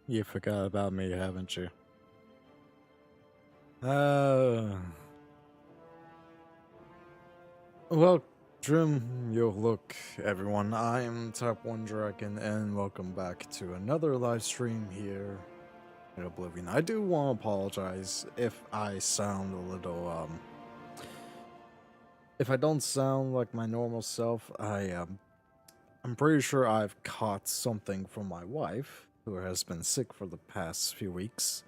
You forgot about me, haven't you? Uh, well, Drim, yo, look, everyone, I am Type 1 Dragon, and welcome back to another live stream here in Oblivion. I do want to apologize if I sound a little, if I don't sound like my normal self. I'm pretty sure I've caught something from my wife, who has been sick for the past few weeks,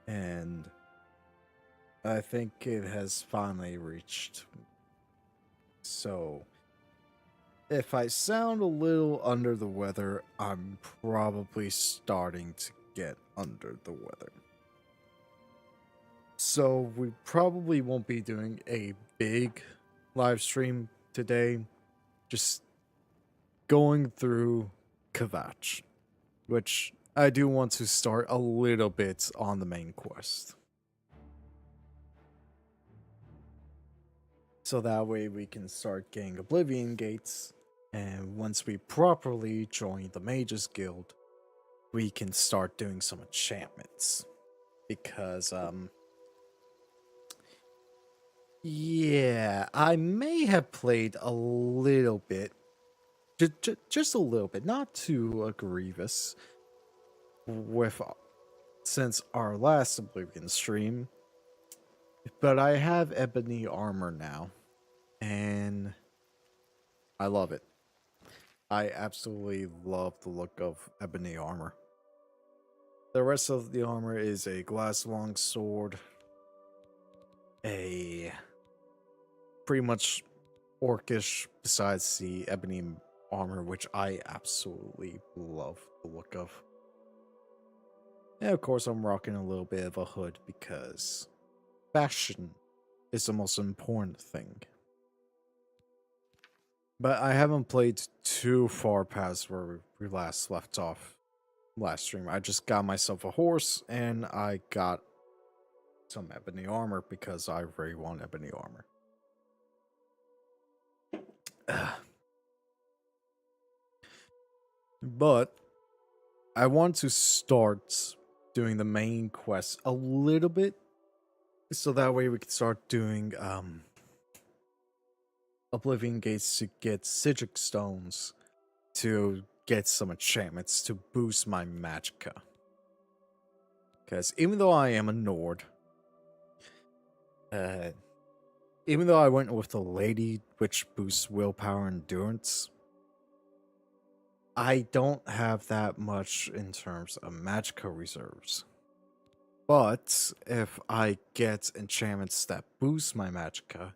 and I think it has finally reached. So, if I sound a little under the weather, I'm probably starting to get under the weather. So, we probably won't be doing a big live stream today, just going through Kvatch, which I do want to start a little bit on the main quest. So that way we can start getting Oblivion gates, and once we properly join the Mages Guild, we can start doing some enchantments. Because, yeah, I may have played a little bit, just a little bit, not too grievous, with since our last Oblivion stream, but I have ebony armor now, and I love it. I absolutely love the look of ebony armor. The rest of the armor is a glass long sword, a pretty much orcish besides the ebony armor, which I absolutely love the look of. And of course, I'm rocking a little bit of a hood because fashion is the most important thing. But I haven't played too far past where we last left off last stream. I just got myself a horse and I got some ebony armor because I really want ebony armor. But I want to start doing the main quest a little bit, so that way we can start doing Oblivion gates to get Sigil stones to get some enchantments to boost my magicka. Because even though I am a Nord, even though I went with the lady, which boosts willpower and endurance, I don't have that much in terms of magicka reserves. But if I get enchantments that boost my magicka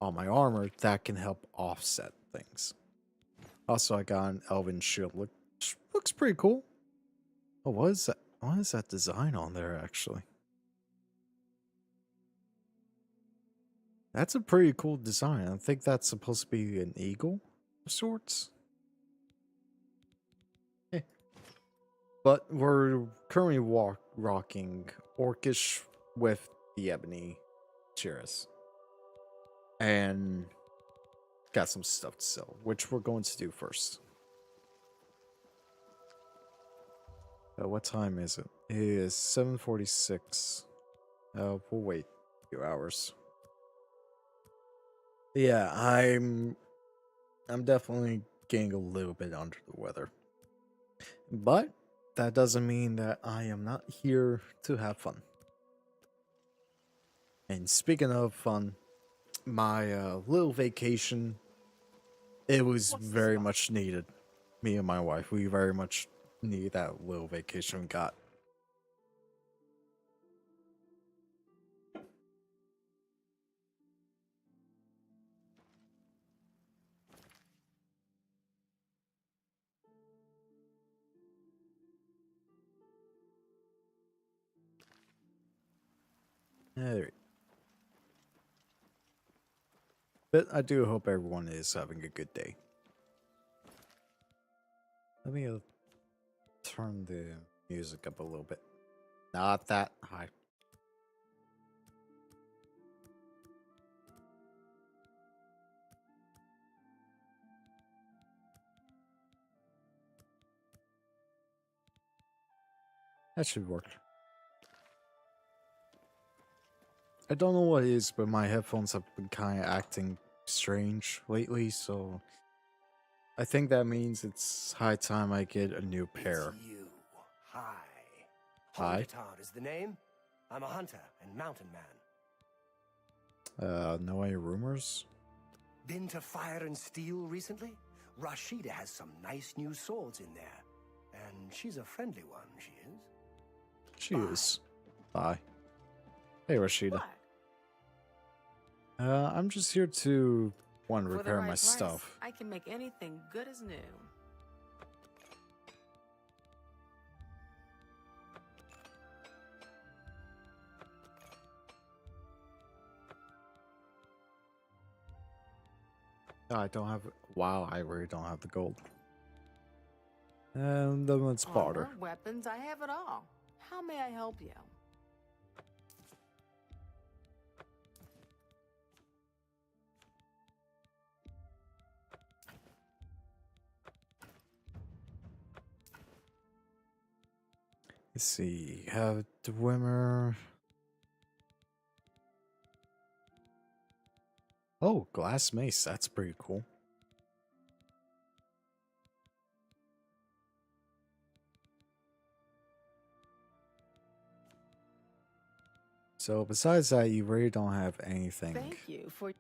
on my armor, that can help offset things. Also, I got an elven shield, which looks pretty cool. Oh, what is that? What is that design on there, actually? That's a pretty cool design. I think that's supposed to be an eagle of sorts. But we're currently rocking orcish with the ebony chairs. And got some stuff to sell, which we're going to do first. What time is it? It is 7:46. We'll wait a few hours. Yeah, I'm definitely getting a little bit under the weather. But that doesn't mean that I am not here to have fun. And speaking of fun, my little vacation, it was very much needed. Me and my wife, we very much need that little vacation we got. Alright. But I do hope everyone is having a good day. Let me turn the music up a little bit. Not that high. That should work. I don't know what it is, but my headphones have been kind of acting strange lately, so I think that means it's high time I get a new pair. It's you. Hi. Hi. Hongatard is the name. I'm a hunter and mountain man. Know any rumors? Been to Fire and Steel recently? Rashida has some nice new swords in there. And she's a friendly one, she is. She Bye. is. Bye. Hey, Rashida. What? I'm just here to, one, For the repair right my price, stuff. I can make anything good as new. Oh, I don't have. Wow, I really don't have the gold. And then let's barter. Armor, weapons, I have it all. How may I help you? Let's see. Have the Wimmer. Oh, glass mace. That's pretty cool. So besides that, you really don't have anything Thank you for...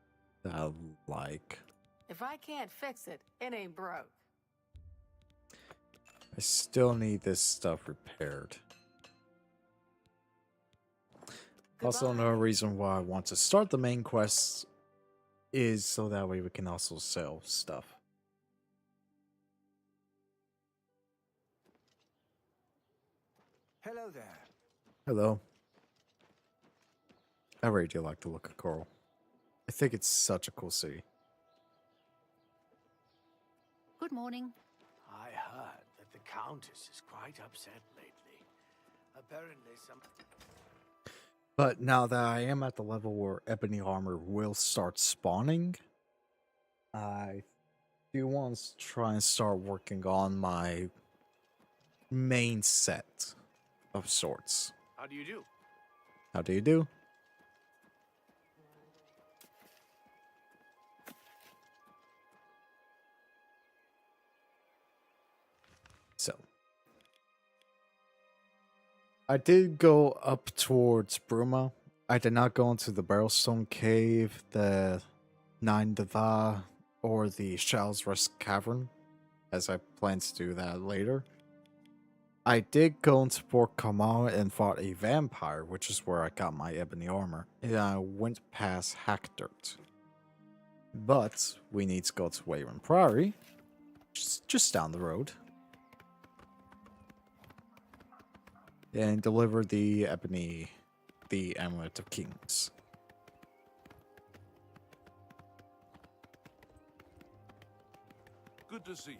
that I like. If I can't fix it, it ain't broke. I still need this stuff repaired. Also, Goodbye. another reason why I want to start the main quest is so that way we can also sell stuff. Hello there. Hello. I really do like the look of Coral. I think it's such a cool city. Good morning. I heard that the Countess is quite upset lately. Apparently some... But now that I am at the level where ebony armor will start spawning, I do want to try and start working on my main set of sorts. How do you do? How do you do? So, I did go up towards Bruma. I did not go into the Barrelstone Cave, the Nine Deva, or the Shell's Rest Cavern, as I plan to do that later. I did go into Port Kamal and fought a vampire, which is where I got my ebony armor, and I went past Hackdirt. But we need to go to Wayland Priory, just down the road, and deliver the ebony, the Amulet of Kings. Good to see you.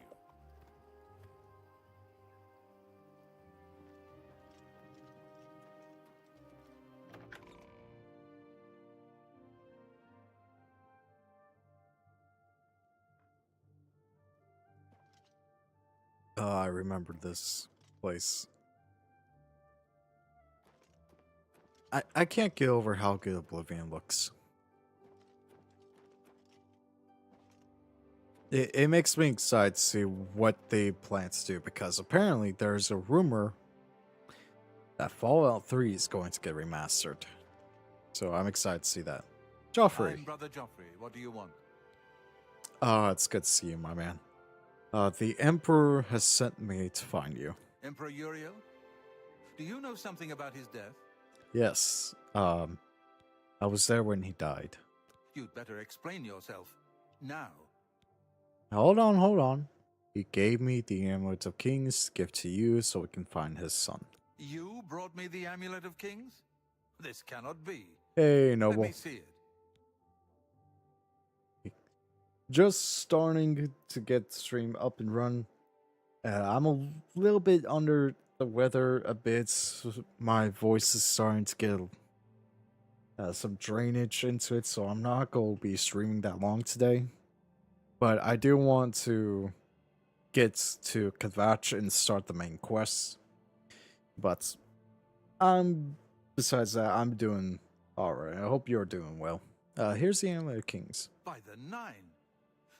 I remember this place. I can't get over how good Oblivion looks. It makes me excited to see what they plan to do, because apparently there's a rumor that Fallout 3 is going to get remastered. So I'm excited to see that. Joffrey. I'm Brother Joffrey. What do you want? It's good to see you, my man. The Emperor has sent me to find you. Emperor Uriel? Do you know something about his death? Yes. I was there when he died. You'd better explain yourself. Now. Hold on. He gave me the Amulet of Kings to give to you so we can find his son. You brought me the Amulet of Kings? This cannot be. Hey, Let Noble. me see it. Just starting to get the stream up and run. I'm a little bit under the weather a bit. My voice is starting to get some drainage into it, so I'm not going to be streaming that long today. But I do want to get to Kvatch and start the main quest. But Besides that, I'm doing alright. I hope you're doing well. Here's the Amulet of Kings. By the Nine!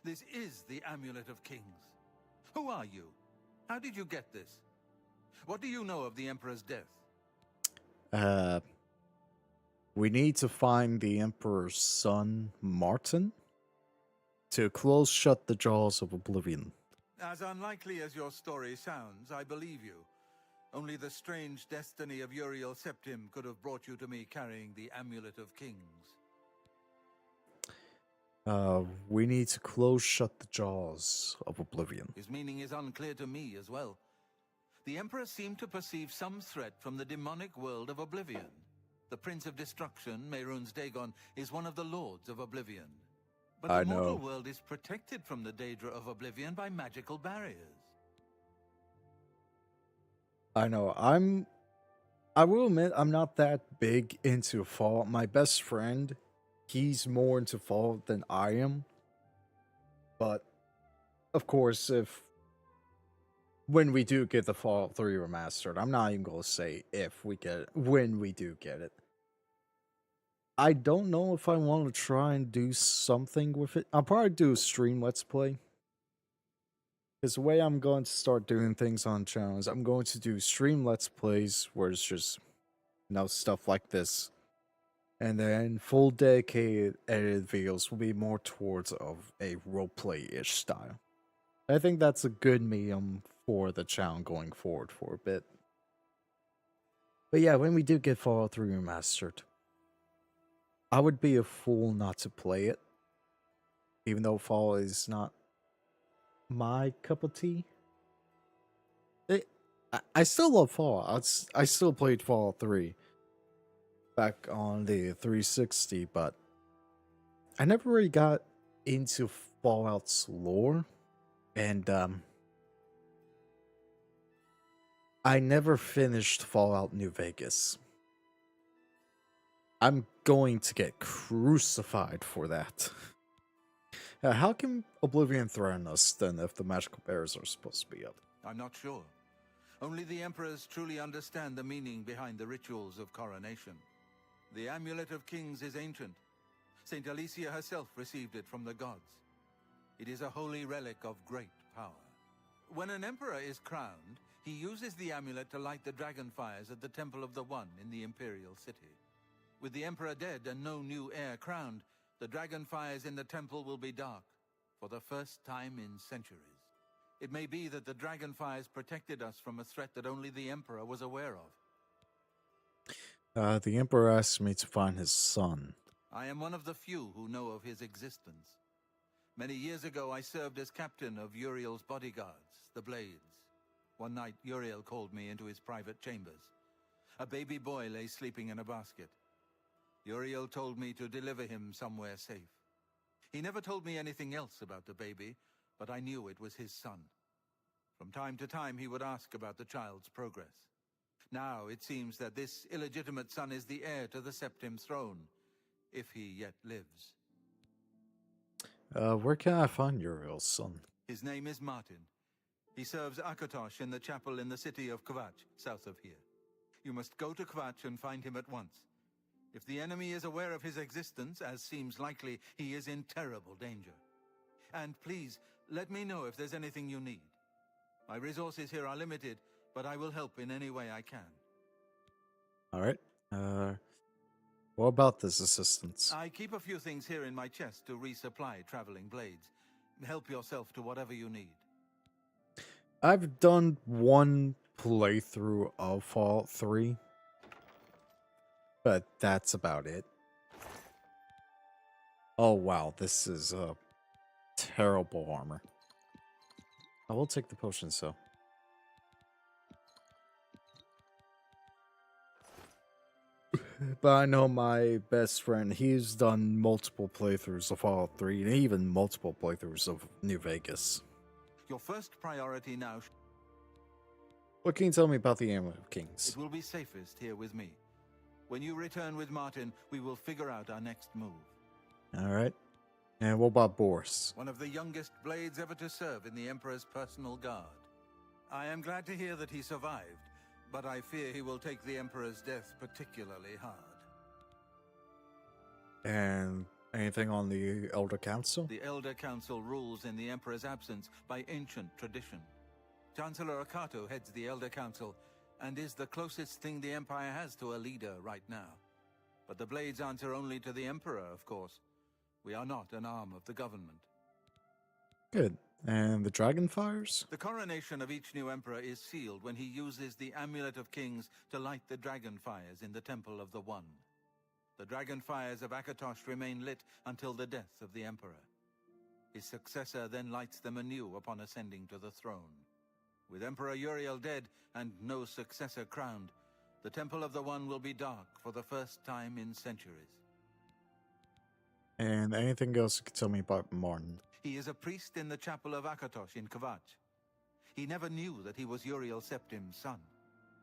This is the Amulet of Kings. Who are you? How did you get this? What do you know of the Emperor's death? We need to find the Emperor's son, Martin, to close shut the jaws of Oblivion. As unlikely as your story sounds, I believe you. Only the strange destiny of Uriel Septim could have brought you to me carrying the Amulet of Kings. We need to close shut the jaws of Oblivion. His meaning is unclear to me as well. The Emperor seemed to perceive some threat from the demonic world of Oblivion. The Prince of Destruction, Mehrunes Dagon, is one of the Lords of Oblivion. But I the mortal know. world is protected from the Daedra of Oblivion by magical barriers. I know. I will admit, I'm not that big into Fallout. My best friend, he's more into Fallout than I am. But, of course, when we do get the Fallout 3 remastered, I'm not even going to say if we get it, when we do get it. I don't know if I want to try and do something with it. I'll probably do a stream Let's Play. Because the way I'm going to start doing things on channel is I'm going to do stream Let's Plays where it's just, stuff like this. And then full dedicated edited videos will be more towards of a roleplay-ish style. I think that's a good medium for the channel going forward for a bit. But yeah, when we do get Fallout 3 Remastered, I would be a fool not to play it. Even though Fallout is not my cup of tea. I still love Fallout. I still played Fallout 3 back on the 360, but I never really got into Fallout's lore. And I never finished Fallout New Vegas. I'm going to get crucified for that. How can Oblivion threaten us then if the magical barriers are supposed to be up? I'm not sure. Only the Emperors truly understand the meaning behind the rituals of coronation. The Amulet of Kings is ancient. Saint Alicia herself received it from the gods. It is a holy relic of great power. When an emperor is crowned, he uses the amulet to light the dragon fires at the Temple of the One in the Imperial City. With the emperor dead and no new heir crowned, the dragon fires in the temple will be dark, for the first time in centuries. It may be that the dragon fires protected us from a threat that only the emperor was aware of. The Emperor asked me to find his son. I am one of the few who know of his existence. Many years ago, I served as captain of Uriel's bodyguards, the Blades. One night, Uriel called me into his private chambers. A baby boy lay sleeping in a basket. Uriel told me to deliver him somewhere safe. He never told me anything else about the baby, but I knew it was his son. From time to time, he would ask about the child's progress. Now, it seems that this illegitimate son is the heir to the Septim throne, if he yet lives. Where can I find Uriel's son? His name is Martin. He serves Akatosh in the chapel in the city of Kvatch, south of here. You must go to Kvatch and find him at once. If the enemy is aware of his existence, as seems likely, he is in terrible danger. And please, let me know if there's anything you need. My resources here are limited, but I will help in any way I can. Alright. What about this assistance? I keep a few things here in my chest to resupply traveling blades. Help yourself to whatever you need. I've done one playthrough of Fallout 3, but that's about it. Oh wow, this is terrible armor. I will take the potions though. But I know my best friend, he's done multiple playthroughs of Fallout 3 and even multiple playthroughs of New Vegas. Your first priority now... What can you tell me about the Amulet of Kings? It will be safest here with me. When you return with Martin, we will figure out our next move. Alright. And what about Boris? One of the youngest blades ever to serve in the Emperor's personal guard. I am glad to hear that he survived, but I fear he will take the Emperor's death particularly hard. And anything on the Elder Council? The Elder Council rules in the Emperor's absence by ancient tradition. Chancellor Akato heads the Elder Council and is the closest thing the Empire has to a leader right now. But the Blades answer only to the Emperor, of course. We are not an arm of the government. Good. And the Dragonfires? The coronation of each new Emperor is sealed when he uses the Amulet of Kings to light the Dragonfires in the Temple of the One. The Dragonfires of Akatosh remain lit until the death of the Emperor. His successor then lights them anew upon ascending to the throne. With Emperor Uriel dead and no successor crowned, the Temple of the One will be dark for the first time in centuries. And anything else you could tell me about Martin? He is a priest in the chapel of Akatosh in Kvatch. He never knew that he was Uriel Septim's son.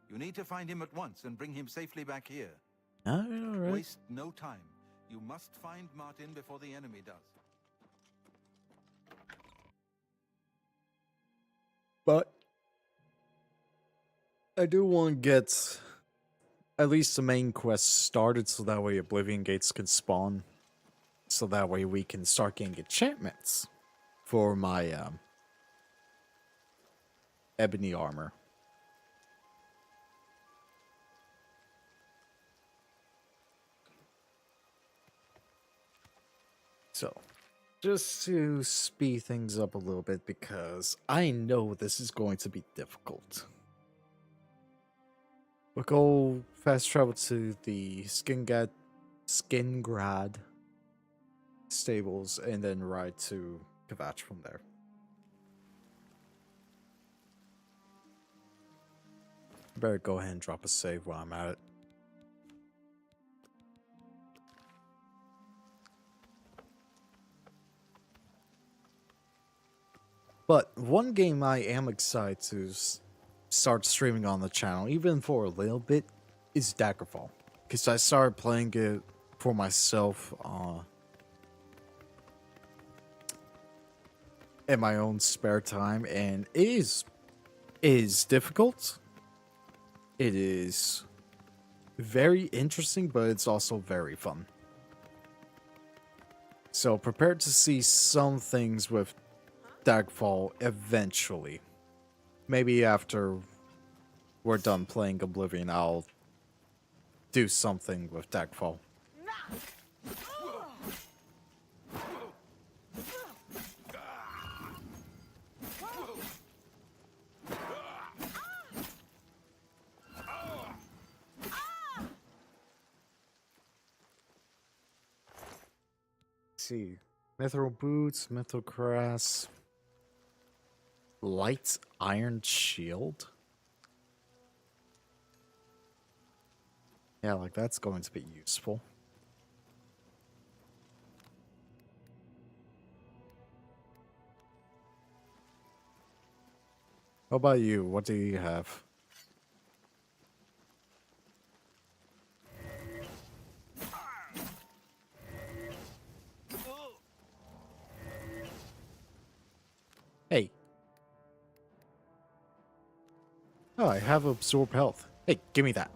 You need to find him at once and bring him safely back here. Alright. Waste no time. You must find Martin before the enemy does. But I do want to get at least the main quest started so that way Oblivion Gates can spawn. So that way we can start getting enchantments for my ebony armor. So, just to speed things up a little bit because I know this is going to be difficult. We'll go fast travel to the Skingrad stables and then ride to Kvatch from there. Better go ahead and drop a save while I'm at it. But one game I am excited to start streaming on the channel, even for a little bit, is Daggerfall. Because I started playing it for myself in my own spare time, and it is difficult. It is very interesting, but it's also very fun. So prepare to see some things with Daggerfall eventually. Maybe after we're done playing Oblivion, I'll do something with Daggerfall. Let's see. Mithril boots, mithril cuirass, light iron shield. Yeah, like that's going to be useful. How about you? What do you have? Hey. Oh, I have absorb health. Hey, give me that.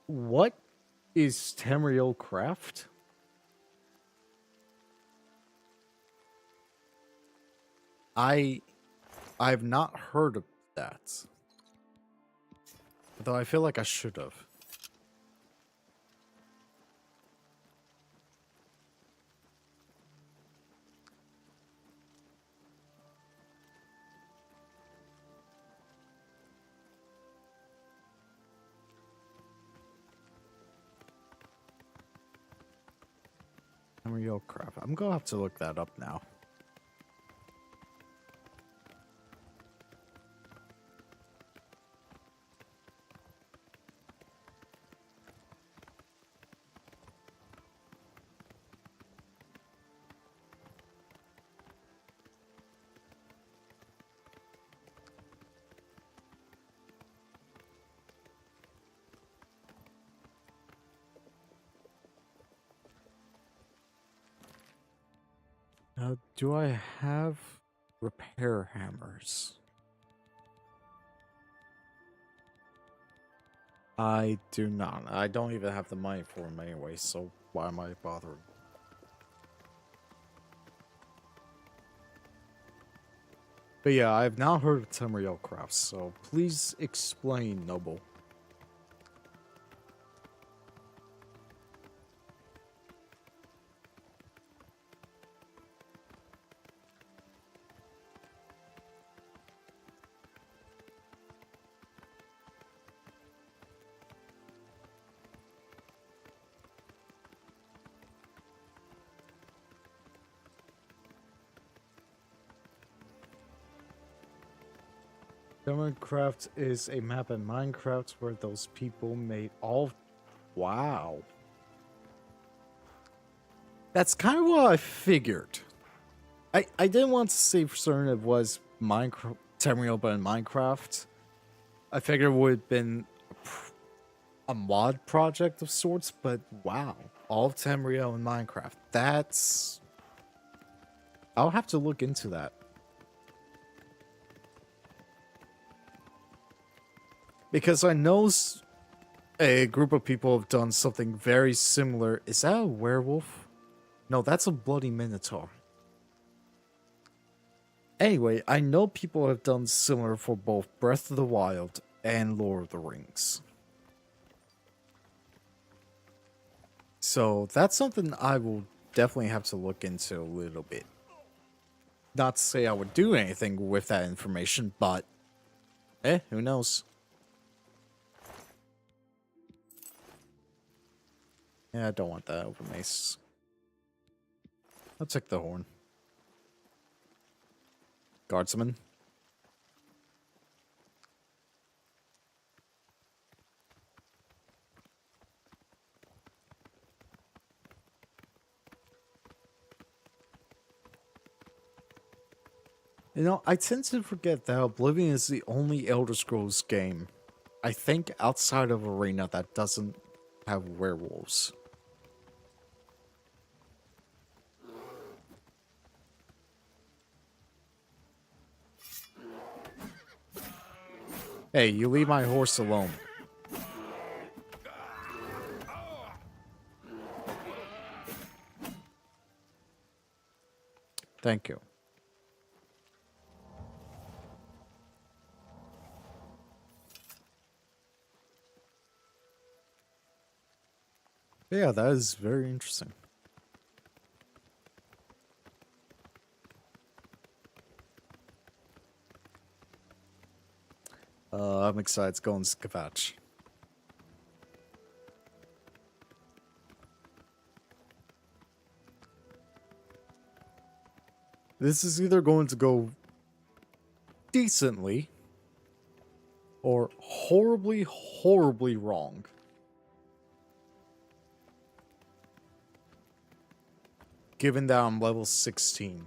What is Tamriel Craft? I've not heard of that. Though I feel like I should have. Tamriel Craft. I'm gonna have to look that up now. Do I have repair hammers? I do not. I don't even have the money for them anyway, so why am I bothering? But yeah, I've now heard of Tamriel crafts, so please explain, Noble. Minecraft is a map in Minecraft where those people made all... Wow. That's kind of what I figured. I didn't want to say for certain it was Minecraft, Tamriel, but in Minecraft. I figured it would have been a mod project of sorts, but wow. All of Tamriel in Minecraft. That's... I'll have to look into that. Because I know a group of people have done something very similar. Is that a werewolf? No, that's a bloody minotaur. Anyway, I know people have done similar for both Breath of the Wild and Lord of the Rings. So that's something I will definitely have to look into a little bit. Not to say I would do anything with that information, but who knows? Yeah, I don't want that over mace. I'll take the horn. Guardsman. You know, I tend to forget that Oblivion is the only Elder Scrolls game, I think, outside of Arena that doesn't have werewolves. Hey, you leave my horse alone. Thank you. Yeah, that is very interesting. I'm excited to go on Kvatch. This is either going to go decently or horribly, horribly wrong. Given that I'm level 16.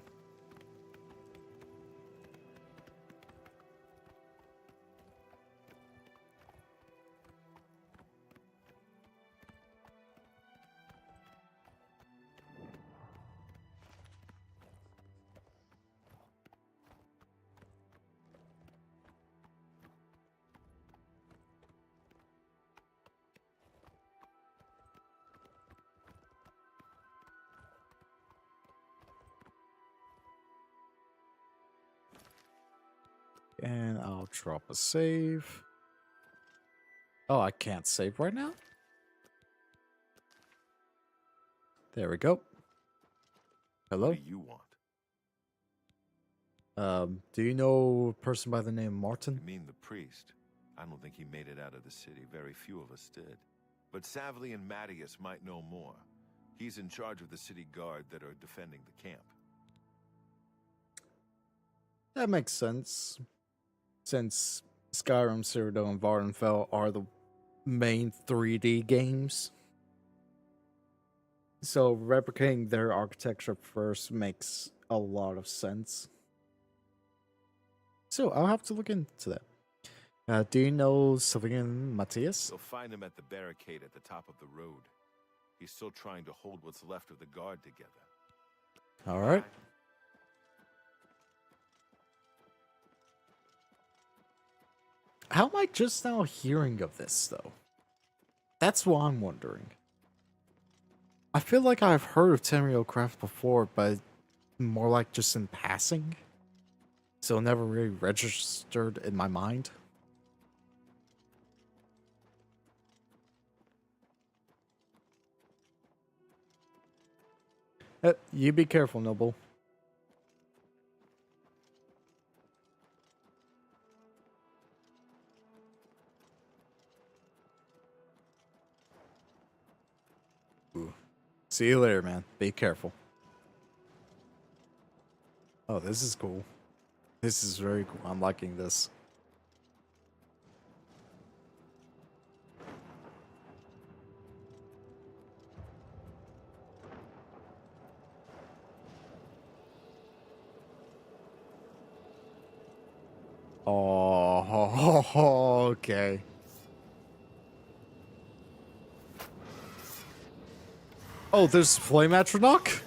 And I'll drop a save. Oh, I can't save right now? There we go. Hello? What do you want? Do you know a person by the name Martin? You mean the priest? I don't think he made it out of the city. Very few of us did. But Savli and Mattias might know more. He's in charge of the city guard that are defending the camp. That makes sense. Since Skyrim, Cyrodiil, and Vardenfell are the main 3D games. So replicating their architecture first makes a lot of sense. So I'll have to look into that. Do you know Sylvain Mattias? You'll find him at the barricade at the top of the road. He's still trying to hold what's left of the guard together. All right. How am I just now hearing of this, though? That's what I'm wondering. I feel like I've heard of Tenryou Craft before, but more like just in passing. So it never really registered in my mind. You be careful, Noble. Ooh. See you later, man. Be careful. Oh, this is cool. This is very cool. I'm liking this. Oh, okay. Oh, there's Flame Atronach?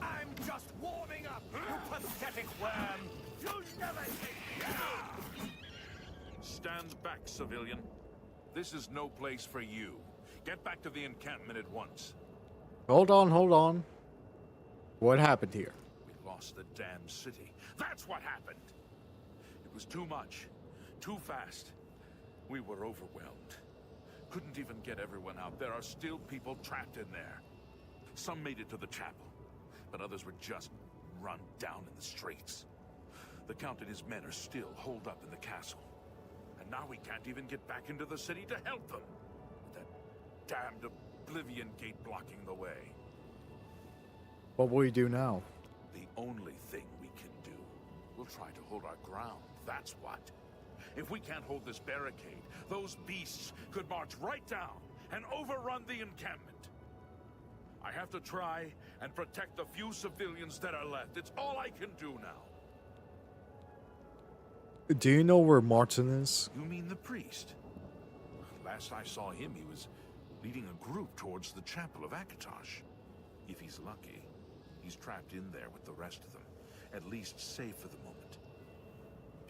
I'm just warming up, you pathetic worm. You'll never take me. Stand back, civilian. This is no place for you. Get back to the encampment at once. Hold on, hold on. What happened here? We lost the damn city. That's what happened. It was too much. Too fast. We were overwhelmed. Couldn't even get everyone out. There are still people trapped in there. Some made it to the chapel, but others were just run down in the streets. The Count and his men are still holed up in the castle. And now we can't even get back into the city to help them. That damned Oblivion gate blocking the way. What will we do now? The only thing we can do. We'll try to hold our ground, that's what. If we can't hold this barricade, those beasts could march right down and overrun the encampment. I have to try and protect the few civilians that are left. It's all I can do now. Do you know where Martin is? You mean the priest? Last I saw him, he was leading a group towards the chapel of Kvatch. If he's lucky, he's trapped in there with the rest of them. At least safe for the moment.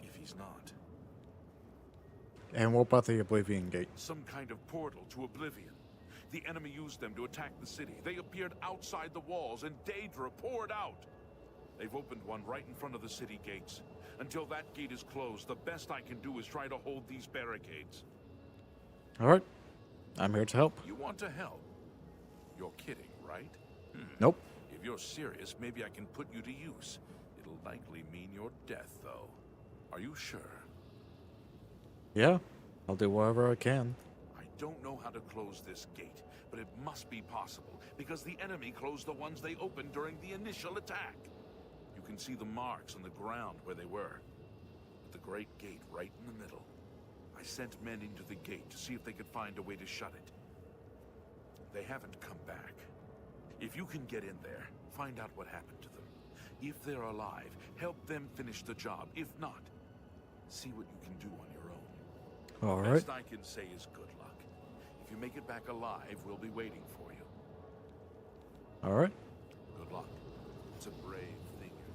If he's not... And what about the Oblivion Gate? Some kind of portal to Oblivion. The enemy used them to attack the city. They appeared outside the walls, and Daedra poured out. They've opened one right in front of the city gates. Until that gate is closed, the best I can do is try to hold these barricades. Alright. I'm here to help. You want to help? You're kidding, right? Nope. If you're serious, maybe I can put you to use. It'll likely mean your death, though. Are you sure? Yeah. I'll do whatever I can. I don't know how to close this gate, but it must be possible, because the enemy closed the ones they opened during the initial attack. You can see the marks on the ground where they were. With the great gate right in the middle. I sent men into the gate to see if they could find a way to shut it. They haven't come back. If you can get in there, find out what happened to them. If they're alive, help them finish the job. If not, see what you can do on your own. All right. Best I can say is good luck. If you make it back alive, we'll be waiting for you. All right. Good luck. It's a brave thing you're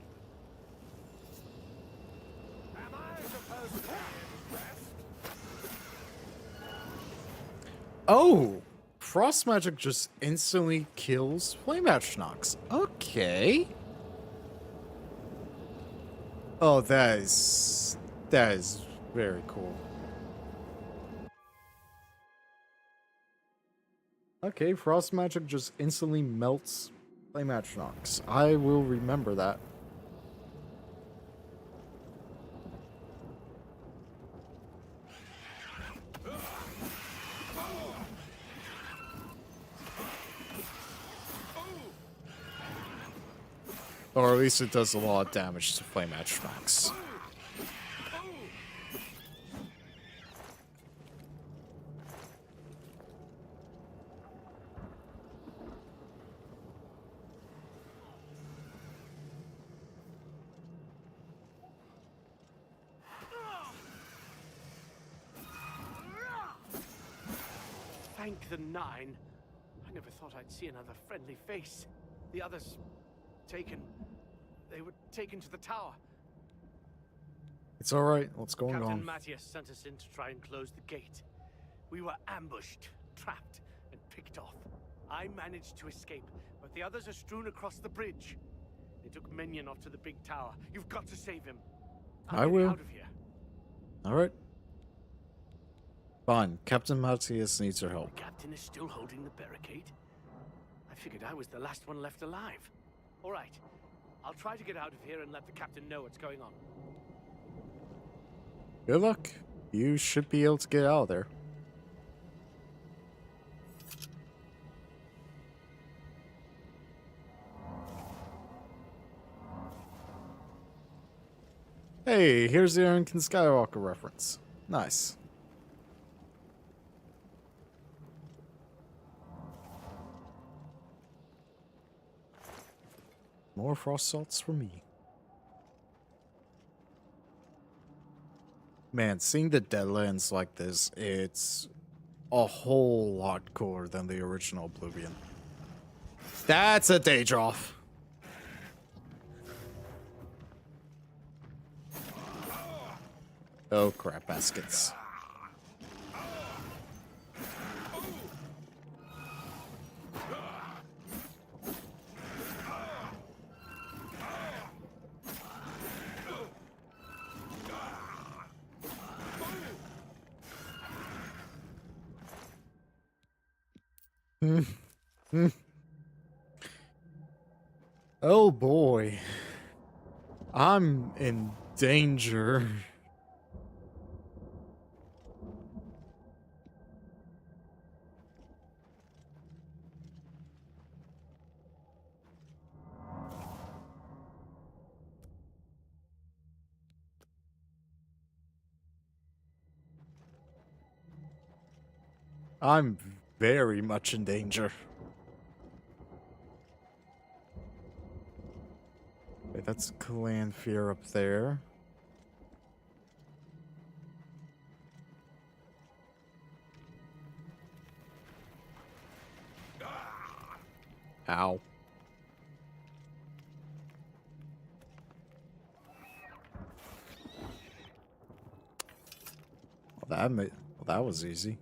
doing. Am I supposed to be impressed? Oh! Frost magic just instantly kills Flame Atronachs. Okay. Oh, that is very cool. Okay, Frost magic just instantly melts Flame Atronachs. I will remember that. Or at least it does a lot of damage to Flame Atronachs. Thank the Nine. I never thought I'd see another friendly face. The others... taken. They were taken to the tower. It's all right. What's going Captain on? Matthias sent us in to try and close the gate. We were ambushed, trapped, and picked off. I managed to escape, but the others are strewn across the bridge. They took Minion off to the big tower. You've got to save him. I I'm getting will. out of here. All right. Fine. Captain Matthias needs your The help. captain is still holding the barricade. I figured I was the last one left alive. All right. I'll try to get out of here and let the captain know what's going on. Good luck. You should be able to get out of there. Hey, here's the Anakin Skywalker reference. Nice. More frost salts for me. Man, seeing the Deadlands like this, it's a whole lot cooler than the original Oblivion. That's a Daedroth. Oh crap, baskets. Oh boy. I'm in danger. I'm very much in danger. Wait, that's Clan Fear up there. Ow. Well, that was easy.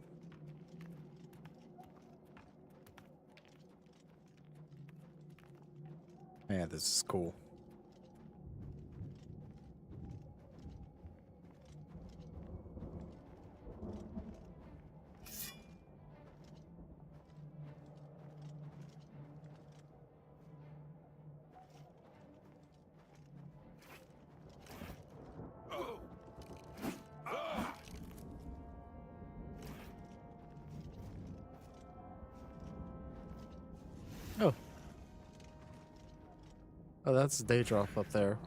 Man, this is cool. Oh. Oh, that's Daedroth up there.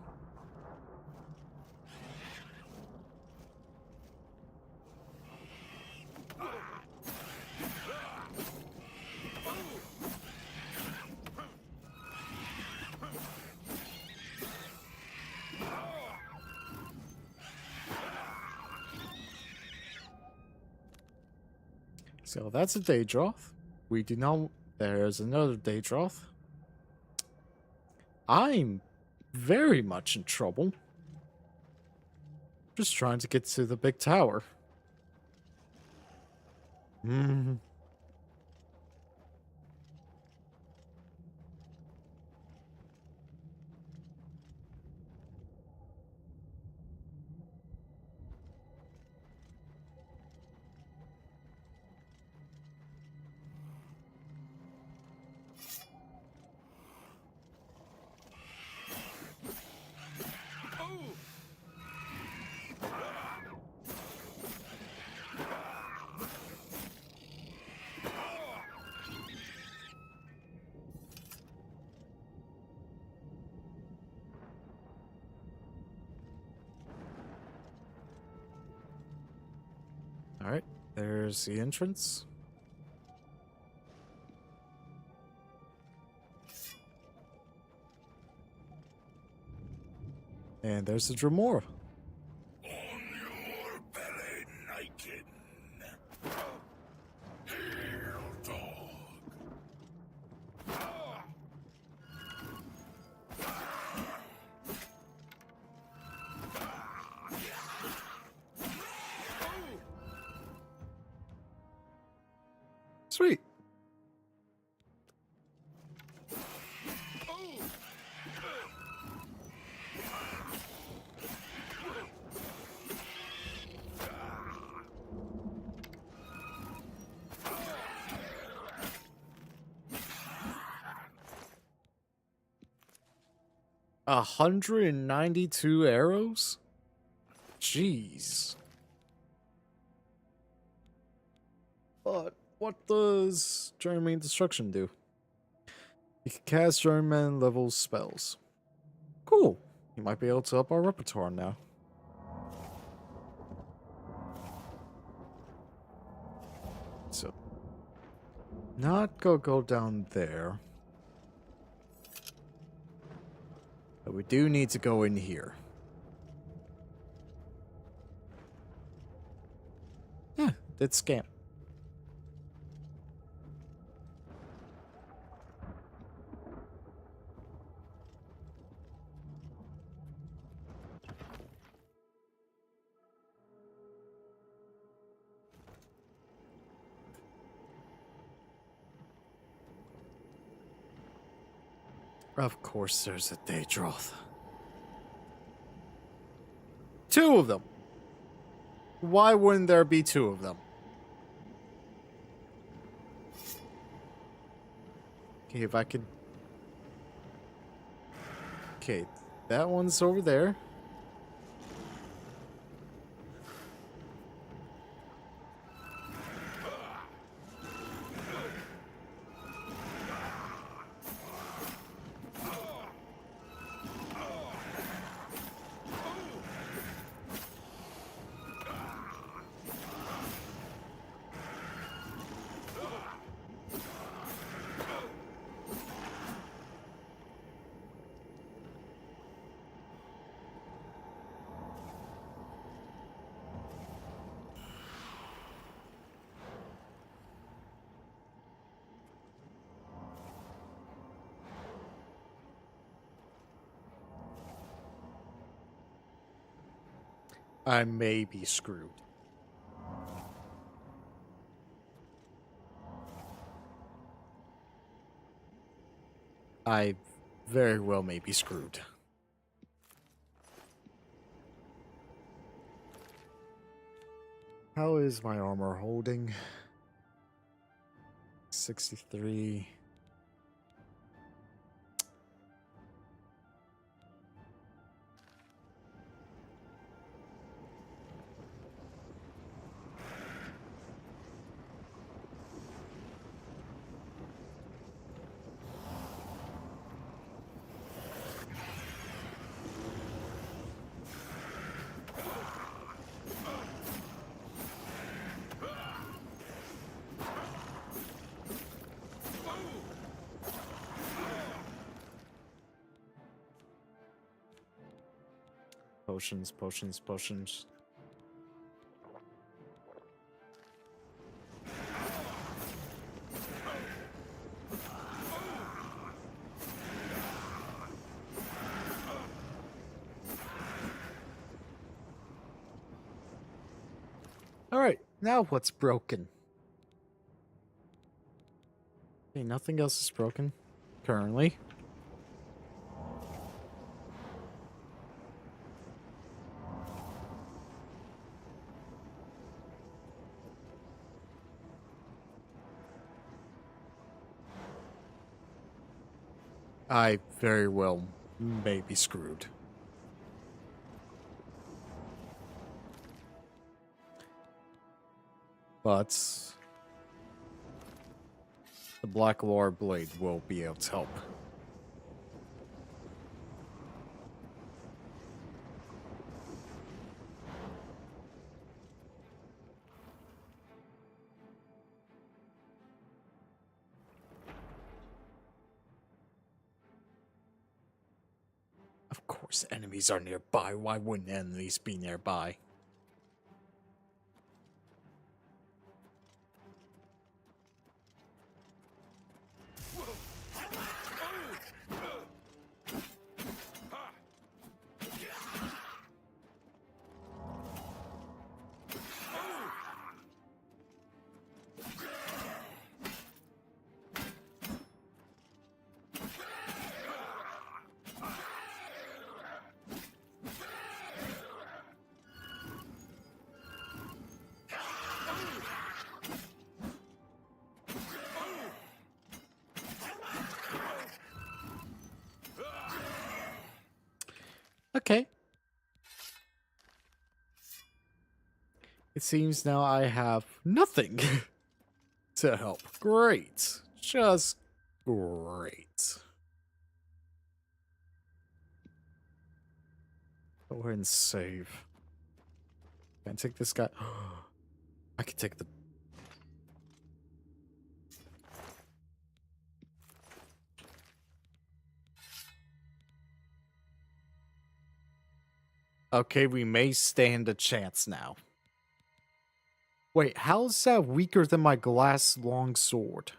So that's a Daedroth. We do not... There's another Daedroth. I'm very much in trouble. Just trying to get to the big tower. Alright, there's the entrance. And there's the Dremora. On your belly, naked. Heel dog. Sweet. A 192 arrows? Jeez. But what does Journeyman Destruction do? You can cast Journeyman level spells. Cool. You might be able to up our repertoire now. So, not go down there. But we do need to go in here. Yeah, did scan. Of course there's a Daedroth. 2 of them. Why wouldn't there be 2 of them? Okay, if I could... Okay, that one's over there. I may be screwed. I very well may be screwed. How is my armor holding? 63. Potions, potions, potions. Alright, now what's broken? Okay, nothing else is broken currently. I very well may be screwed. But the Black Lord Blade will be able to help. Of course, enemies are nearby. Why wouldn't enemies be nearby? Okay. It seems now I have nothing to help. Great. Just great. Go ahead and save. Can I take this guy? I can take the... Okay, we may stand a chance now. Wait, how's that weaker than my glass longsword?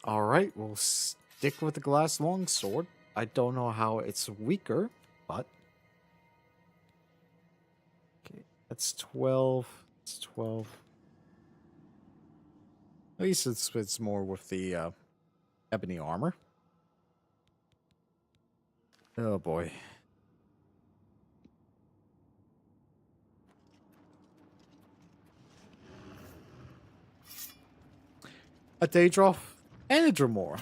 Alright, we'll stick with the glass longsword. I don't know how it's weaker, but... Okay, that's 12. It's 12. At least it's more with the ebony armor. Oh boy. A Daedroth and a Dremora.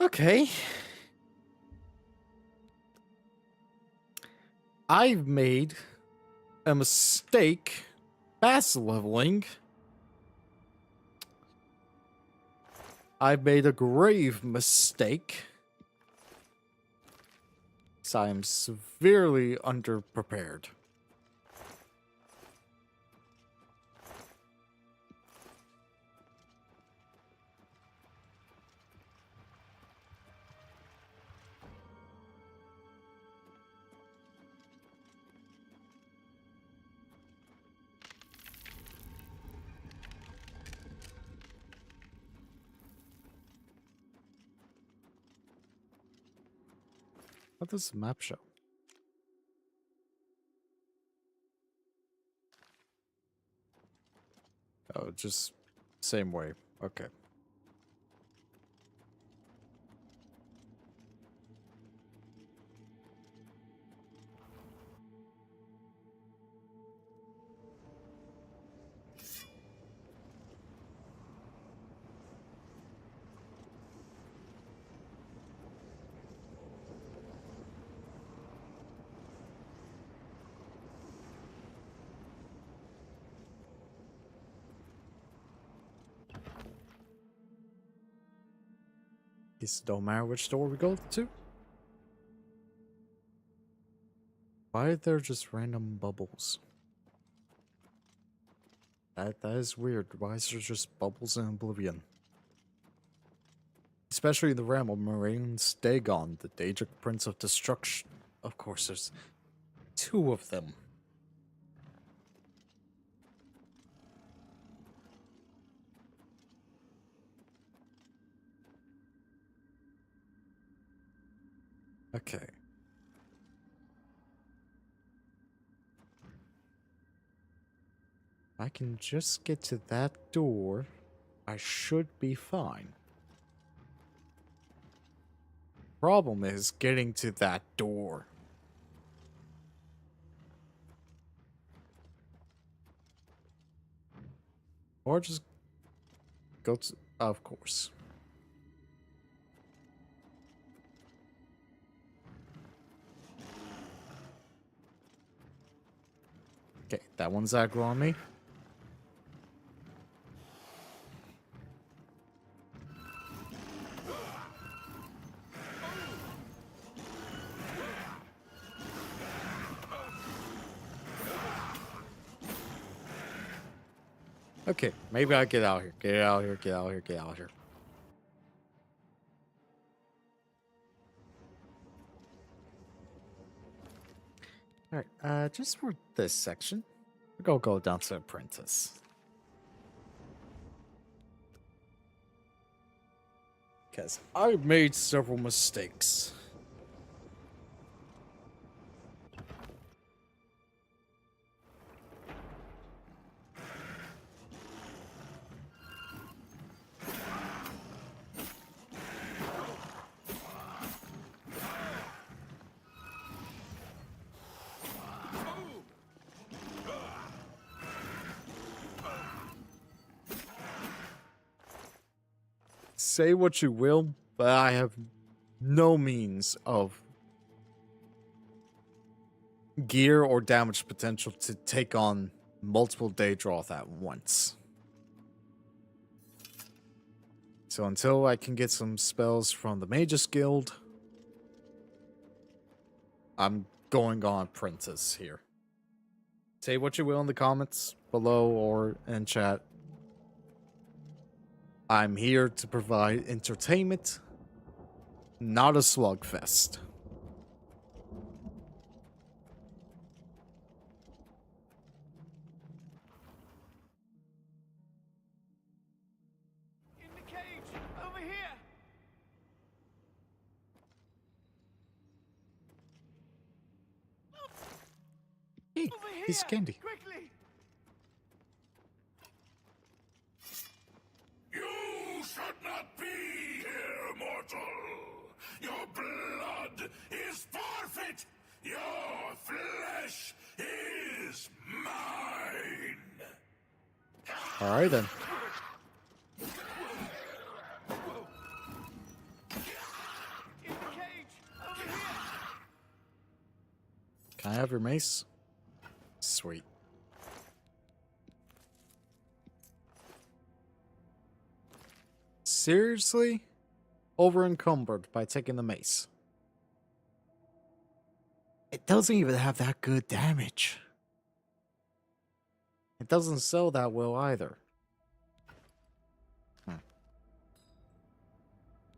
Okay. I've made a mistake fast leveling. I've made a grave mistake. So I am severely underprepared. What does the map show? Oh, just same way. Okay. Guess it don't matter which door we go to. Why are there just random bubbles? That is weird. Why is there just bubbles in Oblivion? Especially the realm of Moraine Dagon, the Daedric Prince of Destruction. Of course, there's 2 of them. Okay. I can just get to that door. I should be fine. Problem is getting to that door. Or just go to... Of course. Okay, that one's aggro on me. Okay, maybe I get out here. Get out here, get out here, get out here. Alright, just for this section, we're gonna go down to Apprentice. Because I made several mistakes. Say what you will, but I have no means of gear or damage potential to take on multiple Daedroth at once. So until I can get some spells from the Magus Guild, I'm going on Apprentice here. Say what you will in the comments below or in chat. I'm here to provide entertainment, not a slugfest. In the cage! Over here! Hey, Over here! piece of candy. Quickly! You should not be here, mortal. Your blood is forfeit. Your flesh is mine. Alright then. In the cage! Over here! Can I have your mace? Sweet. Seriously? Over encumbered by taking the mace. It doesn't even have that good damage. It doesn't sell that well either.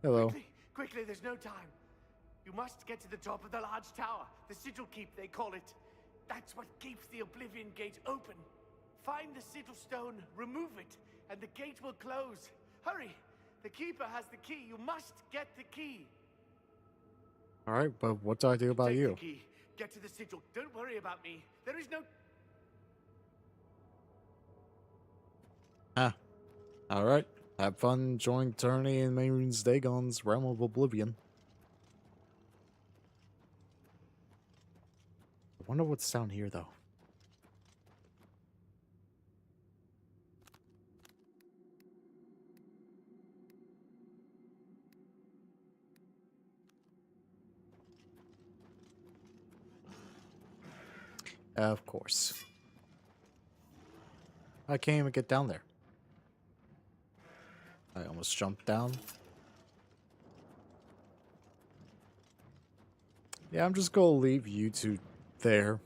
Hello. Quickly! Quickly, there's no time. You must get to the top of the large tower. The sigil keep, they call it. That's what keeps the Oblivion gate open. Find the sigil stone, remove it, and the gate will close. Hurry! The keeper has the key. You must get the key. Alright, but what do I do about Take you? the key. Get to the sigil. Don't worry about me. There is no... Ah. Alright. Have fun joining Tourney in Marin's Dagon's Realm of Oblivion. I wonder what's down here, though. Of course. I can't even get down there. I almost jumped down. Yeah, I'm just gonna leave you two there.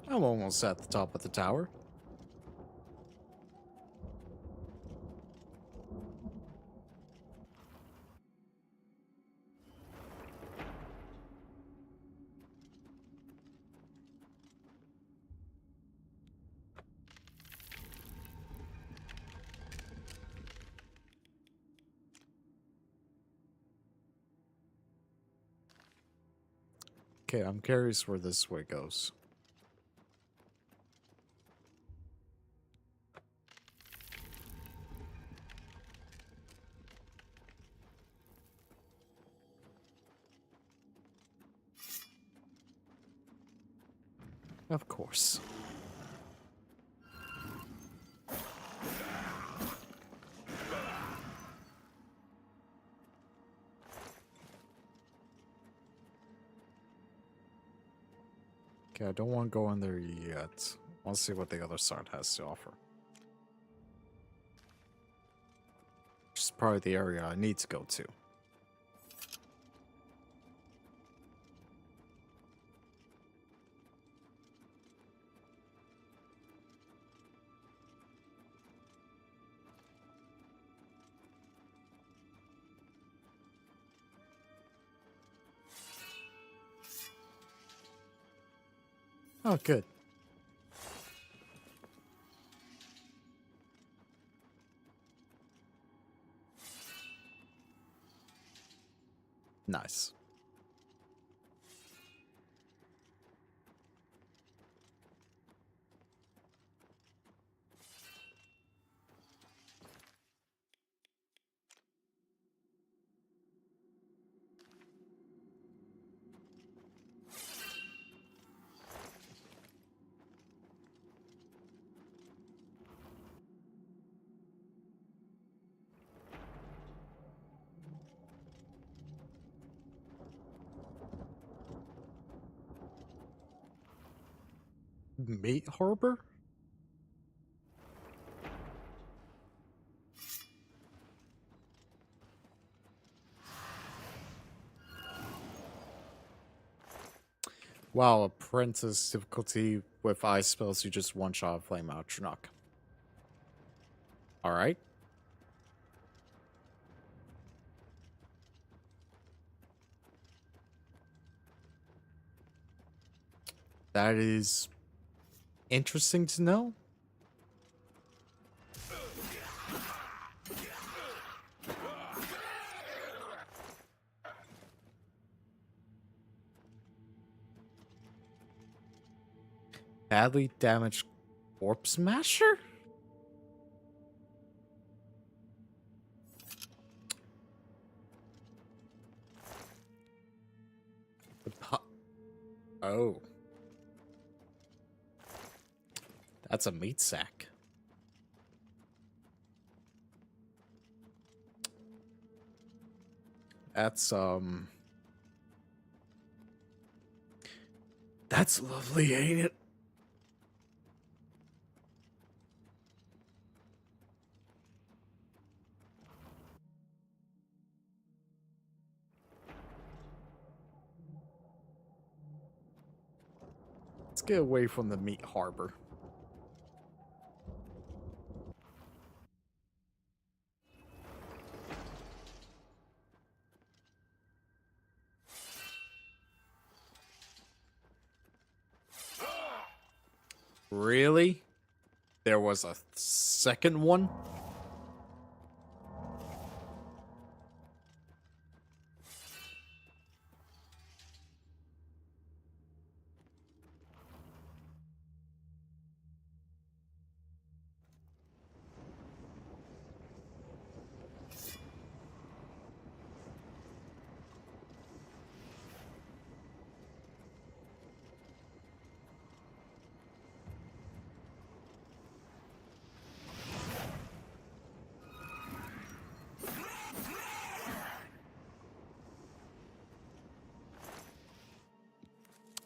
I'm almost at the top of the tower. Okay, I'm curious where this way goes. Of course. Okay, I don't want to go in there yet. I want to see what the other side has to offer. Which is probably the area I need to go to. Oh, good. Nice. Meat Harbor? Wow, apprentice difficulty with ice spells, you just one-shot flame out Chinook. Alright. That is interesting to know. Badly damaged corpse smasher? Oh. That's a meat sack. That's lovely, ain't it? Let's get away from the meat harbor. Really? There was a second one?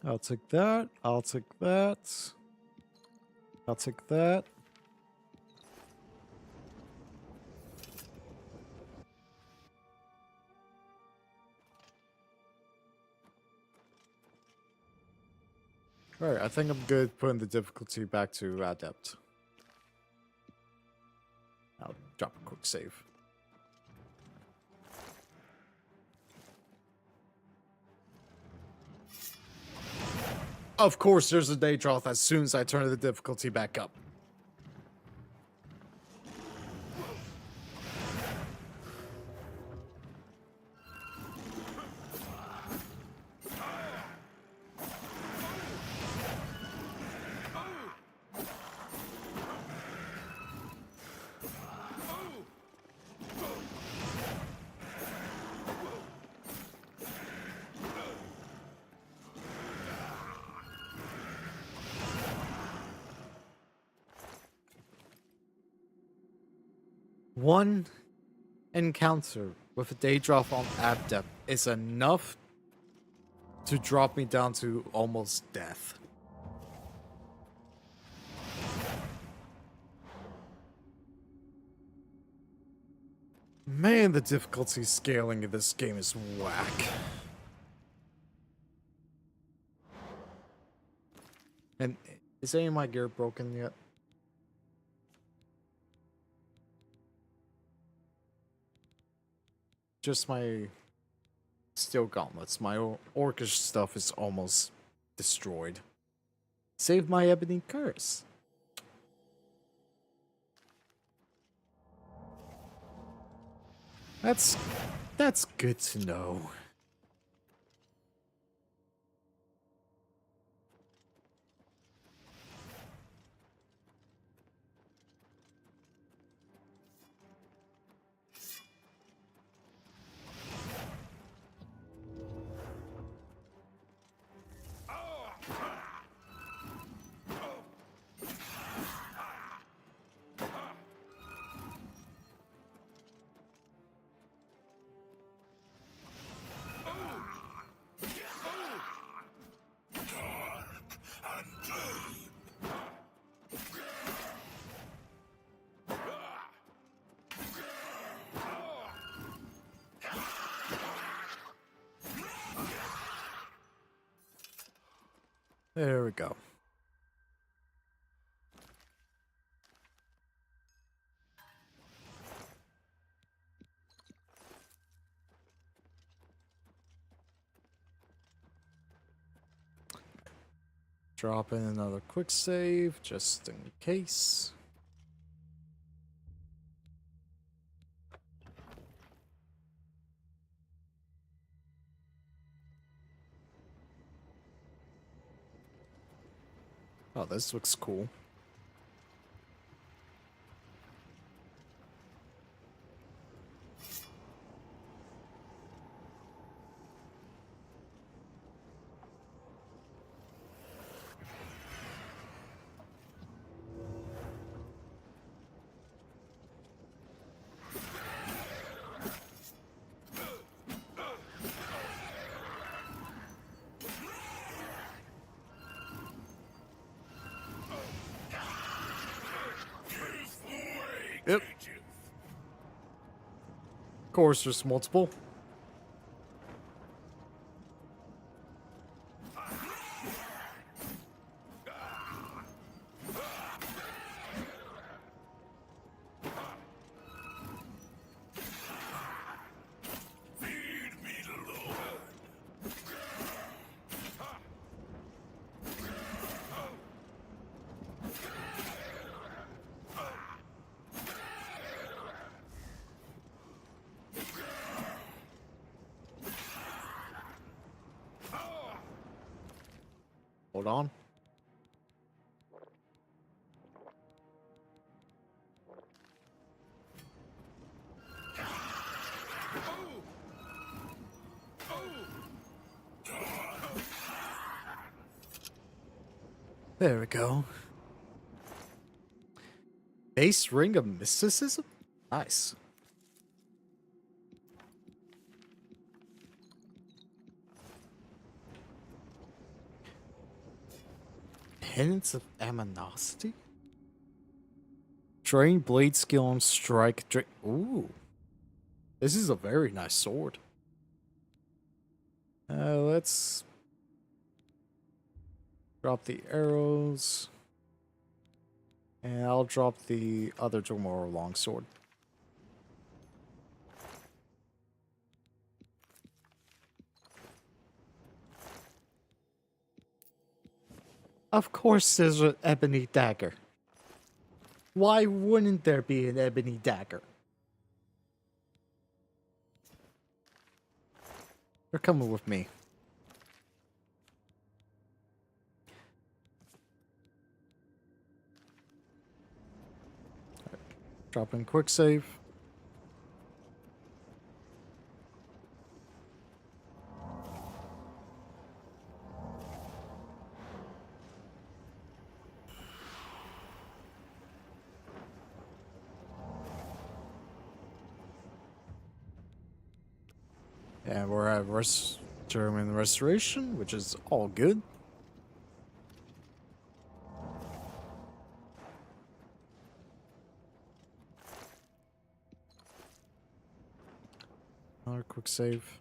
I'll take that. I'll take that. I'll take that. Alright, I think I'm good putting the difficulty back to Adept. I'll drop a quick save. Of course, there's a Daedroth as soon as I turn the difficulty back up. One encounter with a Daedroth on Adept is enough to drop me down to almost death. Man, the difficulty scaling of this game is whack. And is any of my gear broken yet? Just my steel gauntlets. My orcish stuff is almost destroyed. Save my ebony curse. That's good to know. There we go. Drop in another quick save just in case. Oh, this looks cool. Yep. Of course, there's multiple. Hold on. There we go. Base Ring of Mysticism? Nice. Penance of Aminosity? Drain blade skill on strike. Ooh. This is a very nice sword. Let's drop the arrows. And I'll drop the other Tomorrow longsword. Of course there's an ebony dagger. Why wouldn't there be an ebony dagger? They're coming with me. Right. Drop in quick save. And we're at German Restoration, which is all good. Quick save.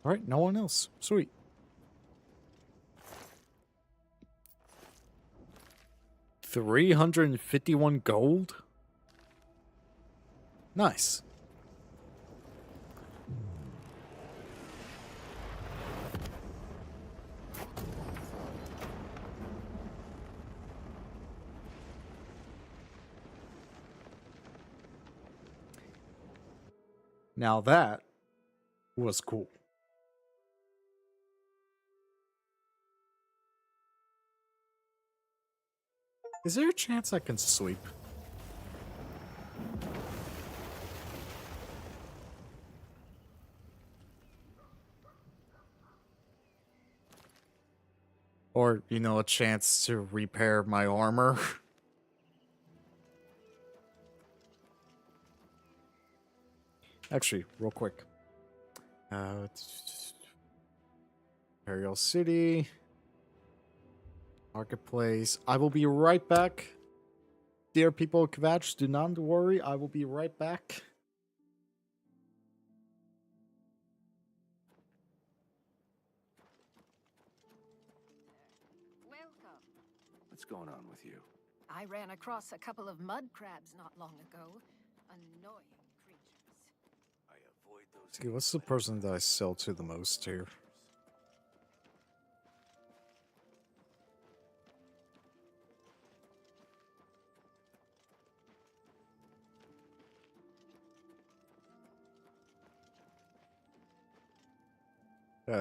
All right, no one else. Sweet. $351 gold. Nice. Now that was cool. Is there a chance I can sweep? Or, you know, a chance to repair my armor? Actually, real quick. Imperial City. Marketplace. I will be right back. Dear people of Kvatch, do not worry. I will be right back. Welcome. What's going on with you? I ran across a couple of mud crabs not long ago. Annoying creatures. I avoid those. See, what's the person that I sell to the most here?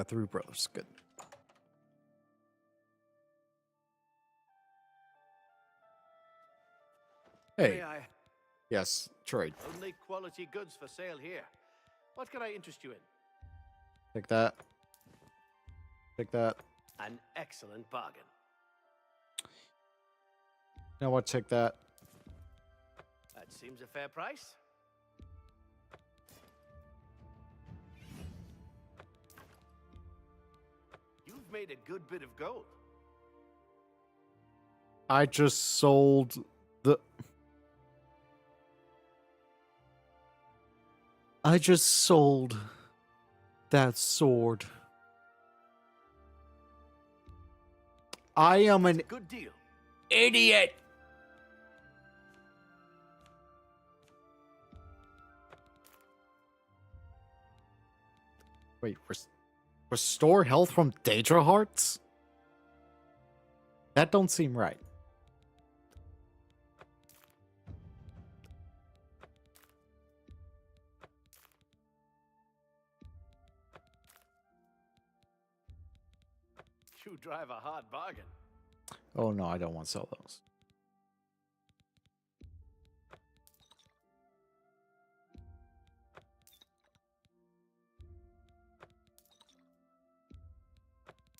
Three brothers. Good. Hey. May I? Yes, trade. Only quality goods for sale here. What can I interest you in? Take that. Take that. An excellent bargain. You know what? Take that. That seems a fair price. You've made a good bit of gold. I just sold the... I just sold that sword. I am an Good deal. idiot. Wait, restore health from Daedra Hearts? That don't seem right. You drive a hard bargain. Oh no, I don't want to sell those.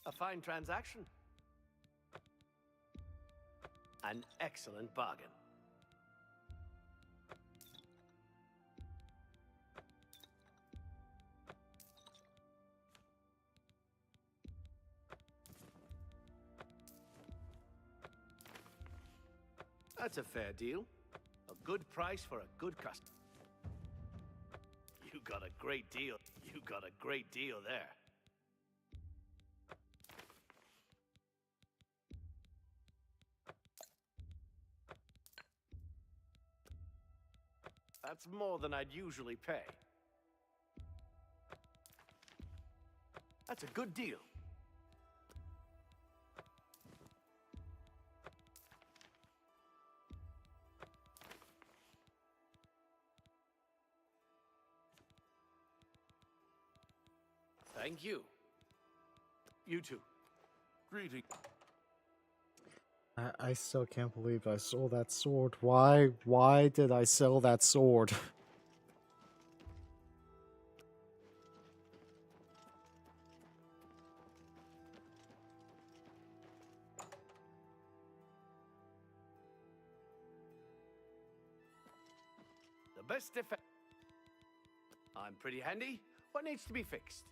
A fine transaction. An excellent bargain. That's a fair deal. A good price for a good customer. You got a great deal. You got a great deal there. That's more than I'd usually pay. That's a good deal. Thank you. You too. Greeting. I still can't believe I sold that sword. Why did I sell that sword? The best defense. I'm pretty handy. What needs to be fixed?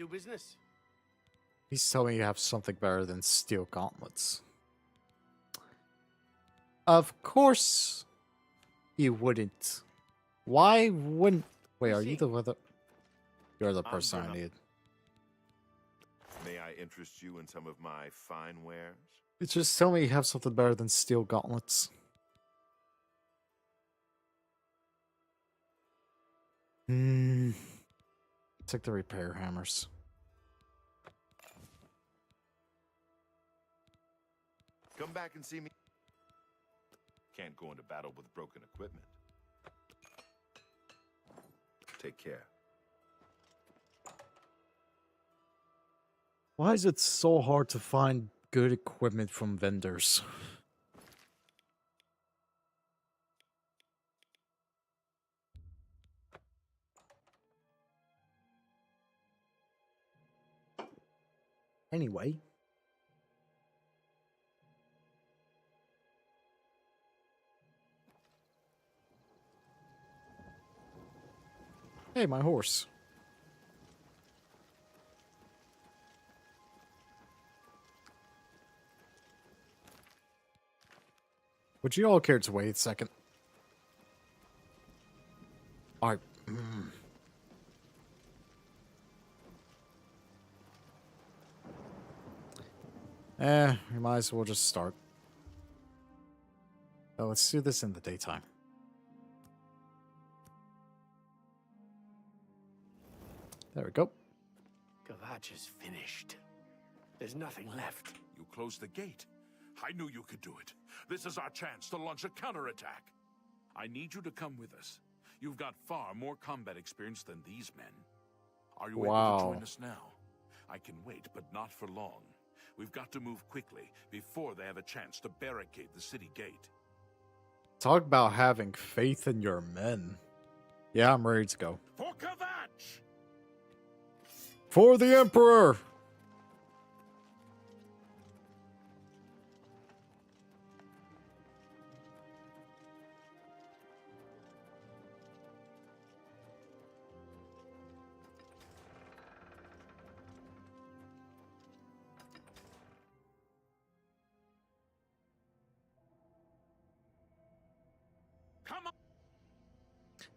do business? Please tell me you have something better than steel gauntlets. Of course you wouldn't. Why wouldn't... Wait, are you the other... You're the person I need. May I interest you in some of my fine wares? It's just tell me you have something better than steel gauntlets. Take the repair hammers. Come back and see me. Can't go into battle with broken equipment. Take care. Why is it so hard to find good equipment from vendors? Anyway. Hey, my horse. Would you all care to wait a second? Alright. We might as well just start. Oh, let's do this in the daytime. There we go. Kvatch is finished. There's nothing left. You closed the gate. I knew you could do it. This is our chance to launch a counterattack. I need you to come with us. You've got far more combat experience than these men. Are you able to join us now? I can wait, but not for long. We've got to move quickly before they have a chance to barricade the city gate. Talk about having faith in your men. Yeah, I'm ready to go. For Kvatch! For the Emperor!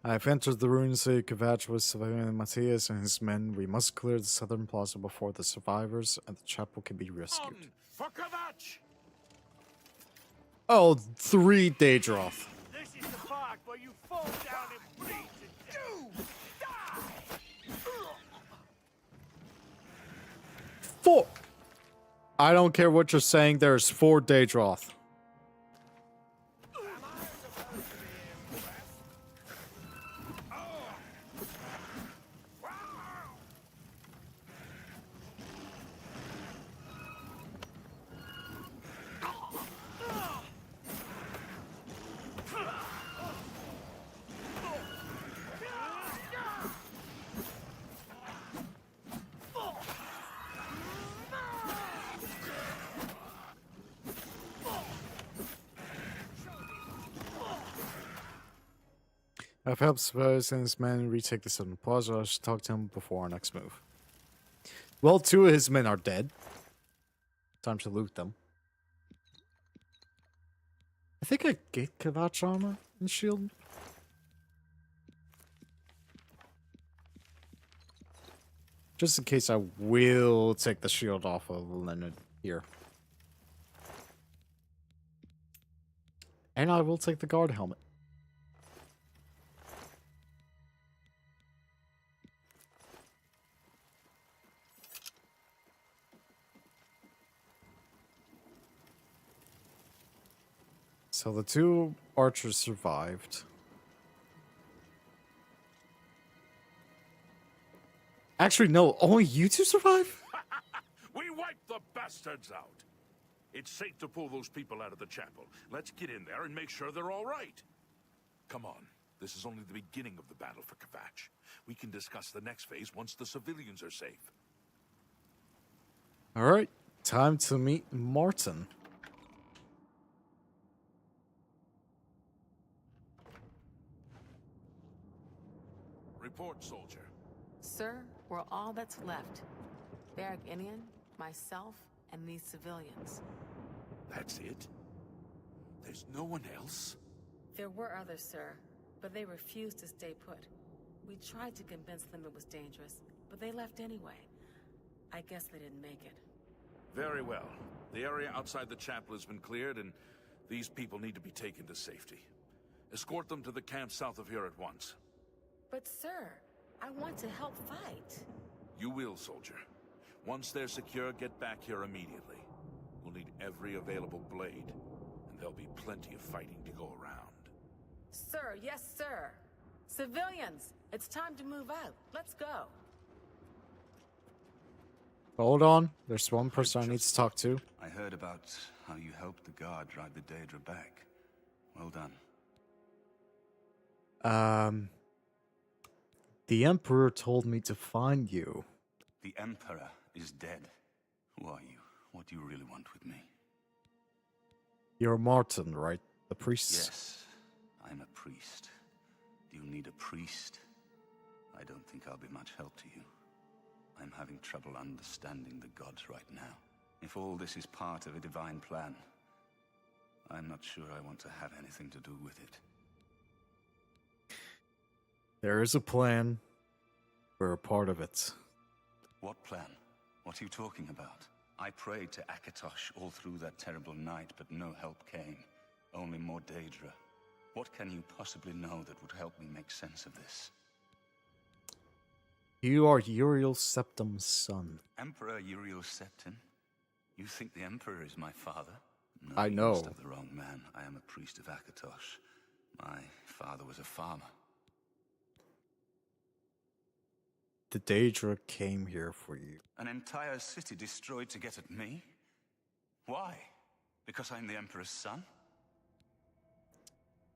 I have entered the ruined city. Kvatch was surviving Matthias and his men. We must clear the southern plaza before the survivors and the chapel can be rescued. For Kvatch! Oh, 3 Daedroth. This is the part where you fall down and bleed to death. Die! 4! I don't care what you're saying, there's 4 Daedroth. I've helped Spurs and his men retake the southern plaza. I should talk to him before our next move. Well, 2 of his men are dead. Time to loot them. I think I get Kvatch armor and shield. Just in case, I will take the shield off of Leonard here. And I will take the guard helmet. So the 2 archers survived. Actually, no, only you 2 survived? We wiped the bastards out. It's safe to pull those people out of the chapel. Let's get in there and make sure they're all right. Come on. This is only the beginning of the battle for Kvatch. We can discuss the next phase once the civilians are safe. Alright, time to meet Martin. Report, soldier. Sir, We're all that's left. Barrack Inian, myself, and these civilians. That's it? There's no one else? There were others, sir, but they refused to stay put. We tried to convince them it was dangerous, but they left anyway. I guess they didn't make it. Very well. The area outside the chapel has been cleared, and these people need to be taken to safety. Escort them to the camp south of here at once. But sir, I want to help fight. You will, soldier. Once they're secure, get back here immediately. We'll need every available blade, and there'll be plenty of fighting to go around. Sir, yes, sir. Civilians, it's time to move out. Let's go. Hold on. There's one person I need to talk to. I heard about how you helped the guard drive the Daedra back. Well done. The Emperor told me to find you. The Emperor is dead. Who are you? What do you really want with me? You're Martin, right? The priest? Yes, I'm a priest. Do you need a priest? I don't think I'll be much help to you. I'm having trouble understanding the gods right now. If all this is part of a divine plan, I'm not sure I want to have anything to do with it. There is a plan. We're a part of it. What plan? What are you talking about? I prayed to Akatosh all through that terrible night, but no help came. Only more Daedra. What can you possibly know that would help me make sense of this? You are Uriel Septim's son. Emperor Uriel Septim? You think the Emperor is my father? No, I know. You must have the wrong man. I am a priest of Akatosh. My father was a farmer. The Daedra came here for you. An entire city destroyed to get at me? Why? Because I'm the Emperor's son?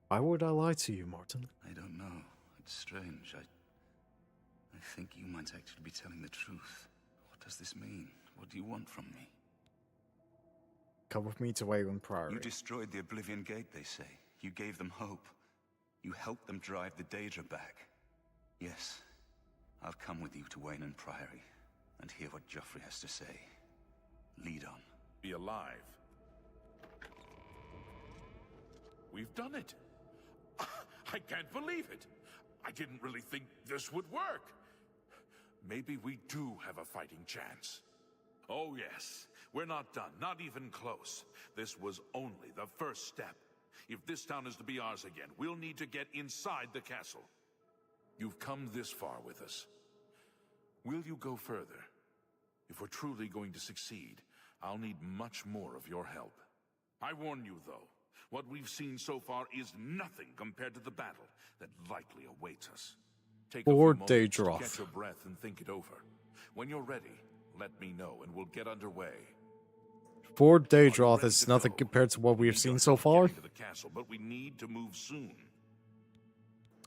Why would I lie to you, Martin? I don't know. It's strange. I think you might actually be telling the truth. What does this mean? What do you want from me? Come with me to Wayward Priory. You destroyed the Oblivion Gate, they say. You gave them hope. You helped them drive the Daedra back. Yes, I'll come with you to Wayward Priory and hear what Joffrey has to say. Lead on. Be alive. We've done it. I can't believe it. I didn't really think this would work. Maybe we do have a fighting chance. Oh yes, we're not done, not even close. This was only the first step. If this town is to be ours again, we'll need to get inside the castle. You've come this far with us. Will you go further? If we're truly going to succeed, I'll need much more of your help. I warn you though, what we've seen so far is nothing compared to the battle that likely awaits us. Take a few moments to catch your breath and think it over. When you're ready, let me know and we'll get underway. Fort Daedroth is nothing compared to what we have seen so far. To the castle, but we need to move soon.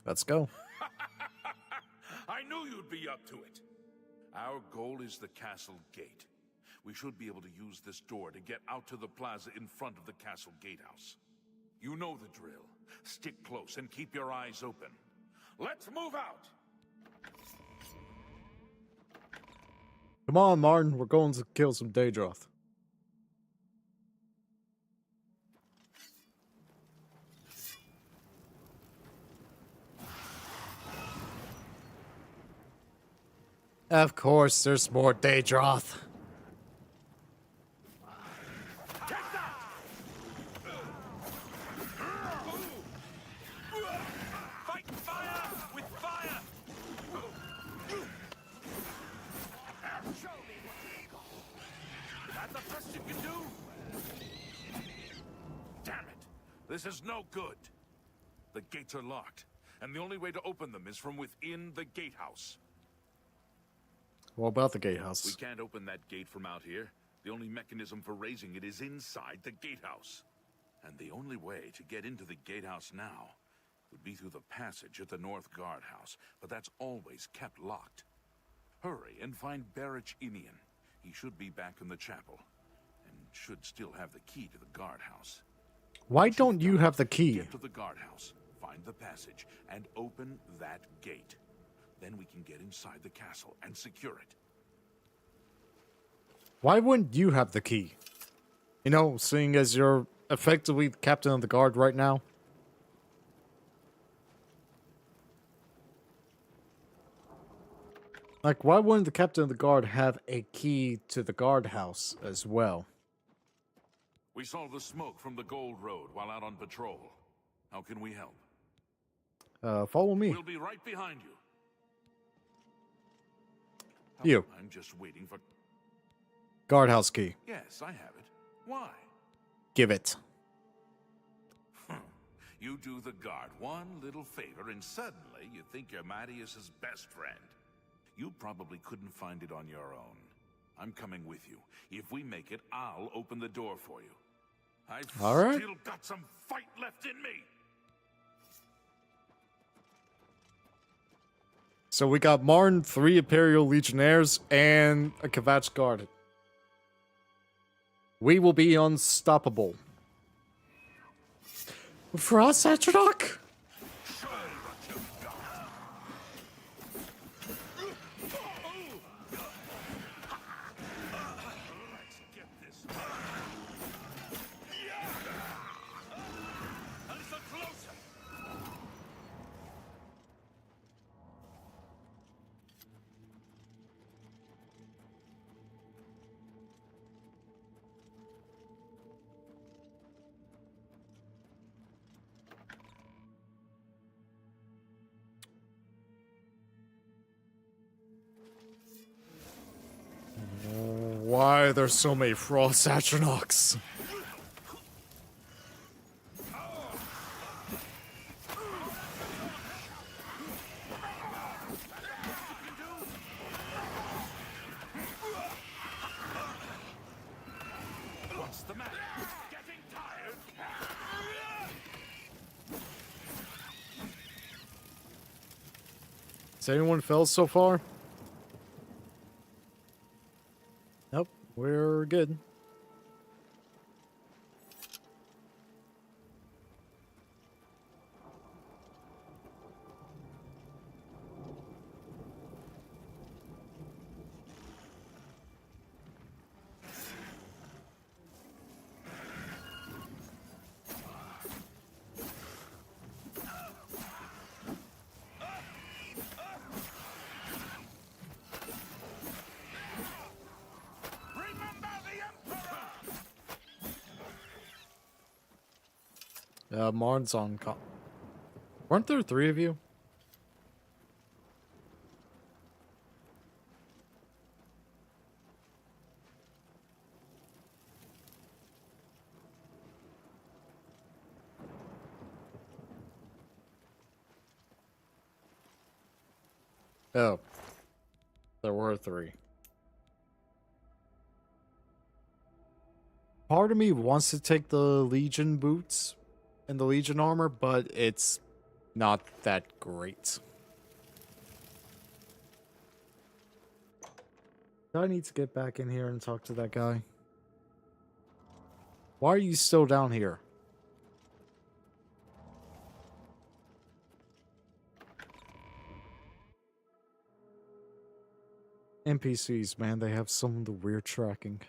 Let's go. I knew you'd be up to it. Our goal is the castle gate. We should be able to use this door to get out to the plaza in front of the castle gatehouse. You know the drill. Stick close and keep your eyes open. Let's move out! Come on, Martin. We're going to kill some Daedroth. Of course, there's more Daedroth. Fight fire with fire! That's the best you can do? Damn it! This is no good. The gates are locked, and the only way to open them is from within the gatehouse. What about the gatehouse? We can't open that gate from out here. The only mechanism for raising it is inside the gatehouse. And the only way to get into the gatehouse now would be through the passage at the North Guardhouse, but that's always kept locked. Hurry and find Barrack Inian. He should be back in the chapel, and should still have the key to the guardhouse. Why don't you have the key? Get to the guardhouse, find the passage, and open that gate. Then we can get inside the castle and secure it. Why wouldn't you have the key? You know, seeing as you're effectively the captain of the guard right now. Like, why wouldn't the captain of the guard have a key to the guardhouse as well? We saw the smoke from the Gold Road while out on patrol. How can we help? Follow me. We'll be right behind you. You. I'm just waiting for... Guardhouse key. Yes, I have it. Why? Give it. You do the guard one little favor and suddenly you think you're Mattias's best friend. You probably couldn't find it on your own. I'm coming with you. If we make it, I'll open the door for you. I've still got some fight left in me. So we got Martin, 3 Imperial Legionnaires, and a Kvatch guard. We will be unstoppable. Frost Atronach! Why are there so many Frost Atronachs? What's the matter? Getting tired? Has anyone fell so far? Nope, we're good. Marn's on call. Weren't there 3 of you? Oh. There were 3. Part of me wants to take the Legion boots and the Legion armor, but it's not that great. Do I need to get back in here and talk to that guy? Why are you still down here? NPCs, man, they have some of the weird tracking.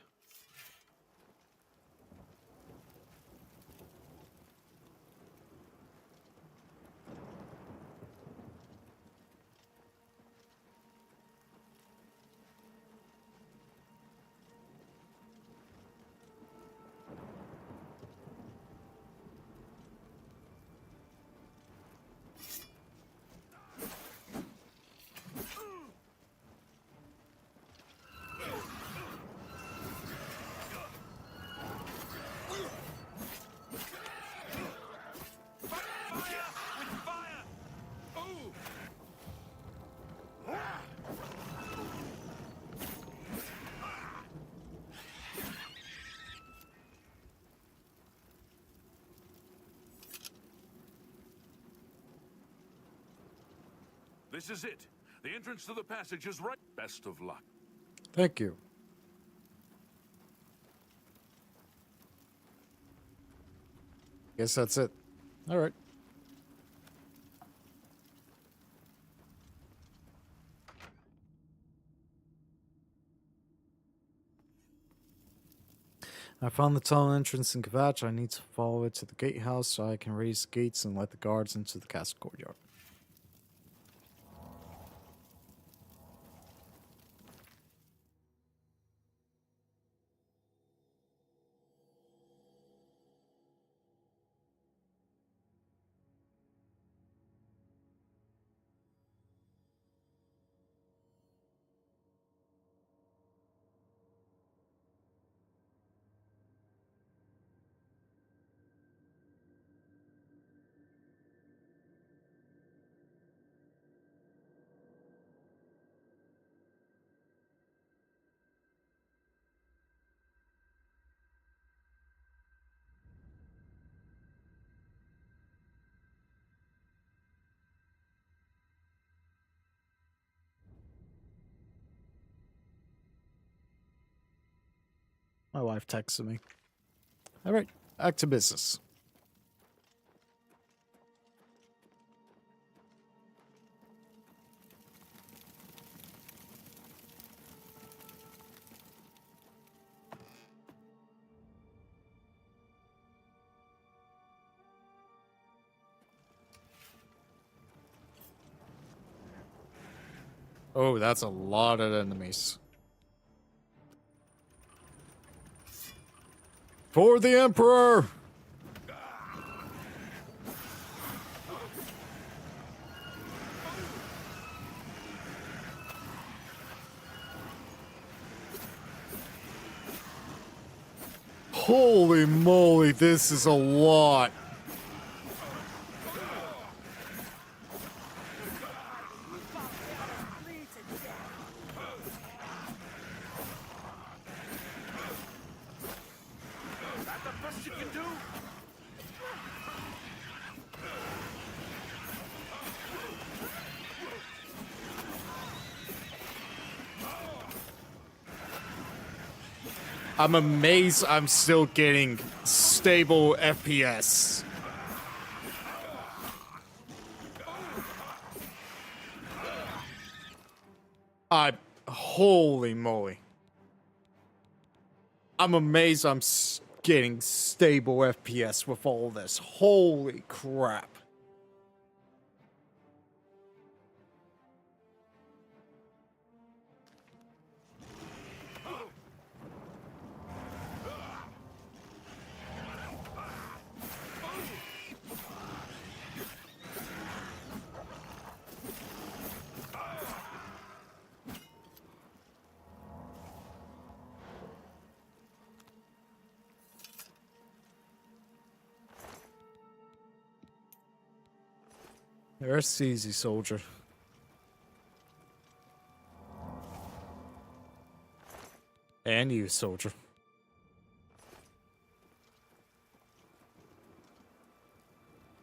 This is it. The entrance to the passage is right. Best of luck. Thank you. Guess that's it. All right. I found the tunnel entrance in Kvatch. I need to follow it to the gatehouse so I can raise the gates and let the guards into the castle courtyard. My wife texted me. All right, back to business. Oh, that's a lot of enemies. For the Emperor! Holy moly, this is a lot. That the best you can do? I'm amazed I'm still getting stable FPS. Holy moly. I'm amazed I'm getting stable FPS with all this. Holy crap. Rest easy, soldier. And you, soldier.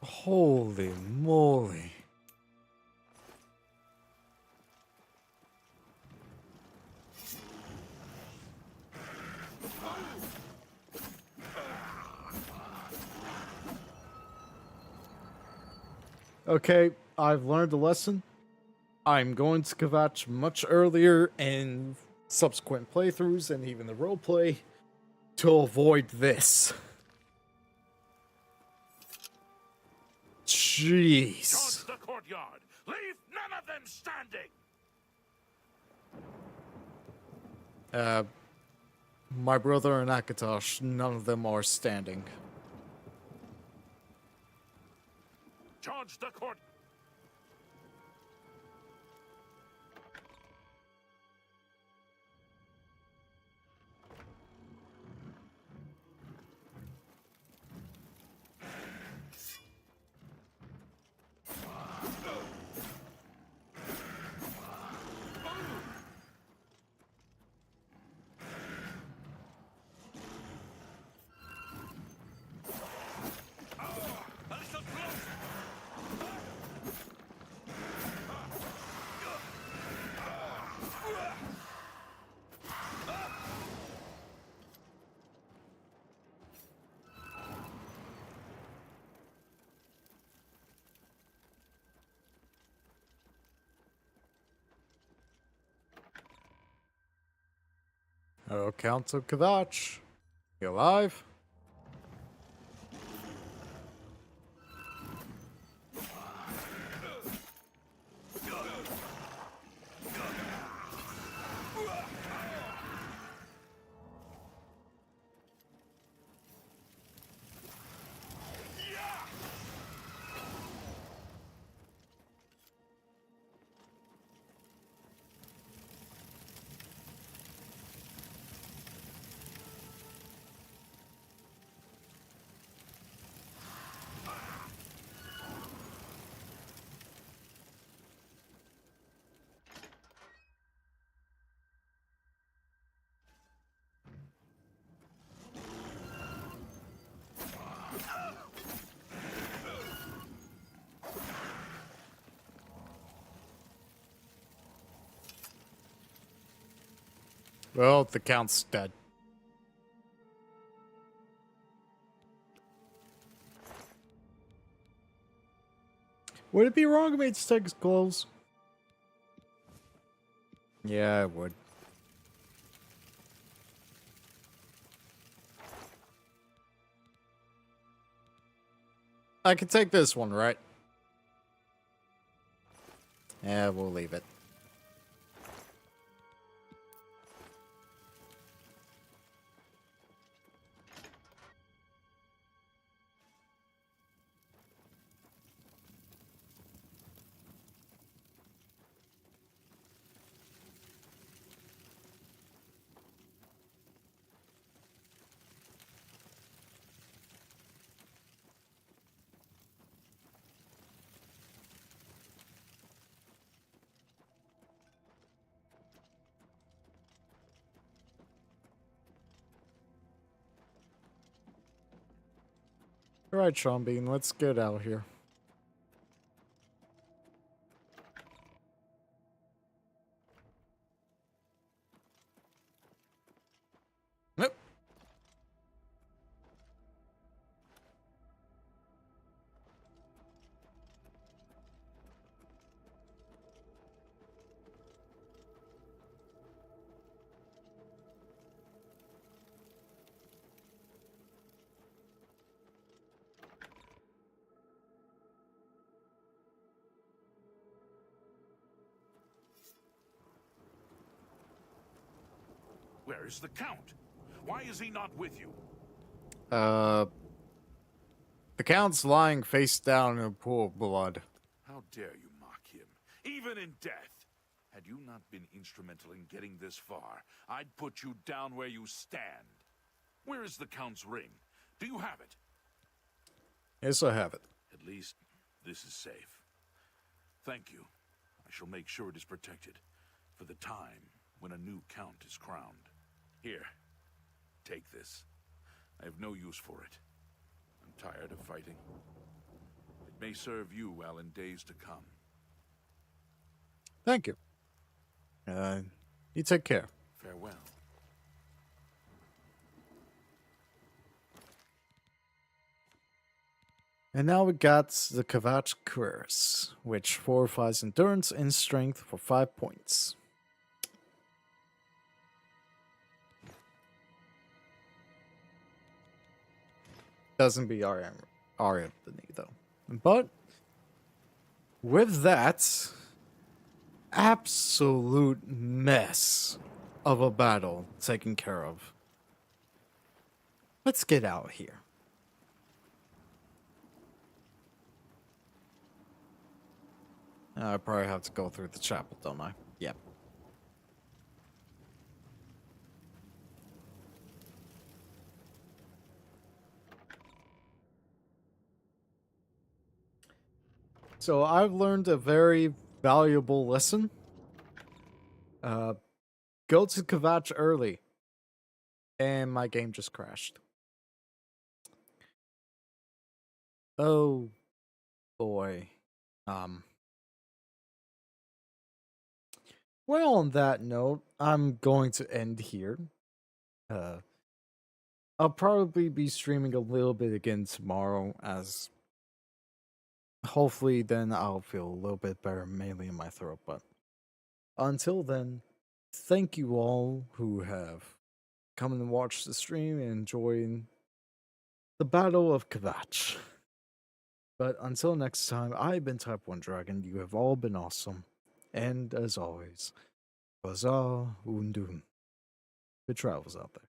Holy moly. Okay, I've learned a lesson. I'm going to Kvatch much earlier in subsequent playthroughs and even the roleplay to avoid this. Jeez. Charge the courtyard! Leave none of them standing! My brother and Akatosh, none of them are standing. Charge the court! Oh, Count of Kvatch. You alive? Well, the Count's dead. Would it be wrong of me to take his clothes? Yeah, it would. I can take this one, right? Yeah, we'll leave it. Alright, Sean Bean, let's get out here. Nope. Where is the Count? Why is he not with you? The Count's lying face down in a pool of blood. How dare you mock him, even in death? Had you not been instrumental in getting this far, I'd put you down where you stand. Where is the Count's ring? Do you have it? Yes, I have it. At least, this is safe. Thank you. I shall make sure it is protected for the time when a new Count is crowned. Here, take this. I have no use for it. I'm tired of fighting. It may serve you well in days to come. Thank you. You take care. Farewell. And now we got the Kvatch Curse, which fortifies endurance and strength for 5 points. Doesn't be our Anthony though. But with that absolute mess of a battle taken care of, let's get out here. I probably have to go through the chapel, don't I? Yep. So I've learned a very valuable lesson. Go to Kvatch early. And my game just crashed. Oh boy. Well, on that note, I'm going to end here. I'll probably be streaming a little bit again tomorrow, as hopefully then I'll feel a little bit better, mainly in my throat. But until then, thank you all who have coming and watch the stream and enjoying the Battle of Kvatch. But until next time, I've been Type 1 Dragon. You have all been awesome. And as always, Bazaar Undun. Good travels out there.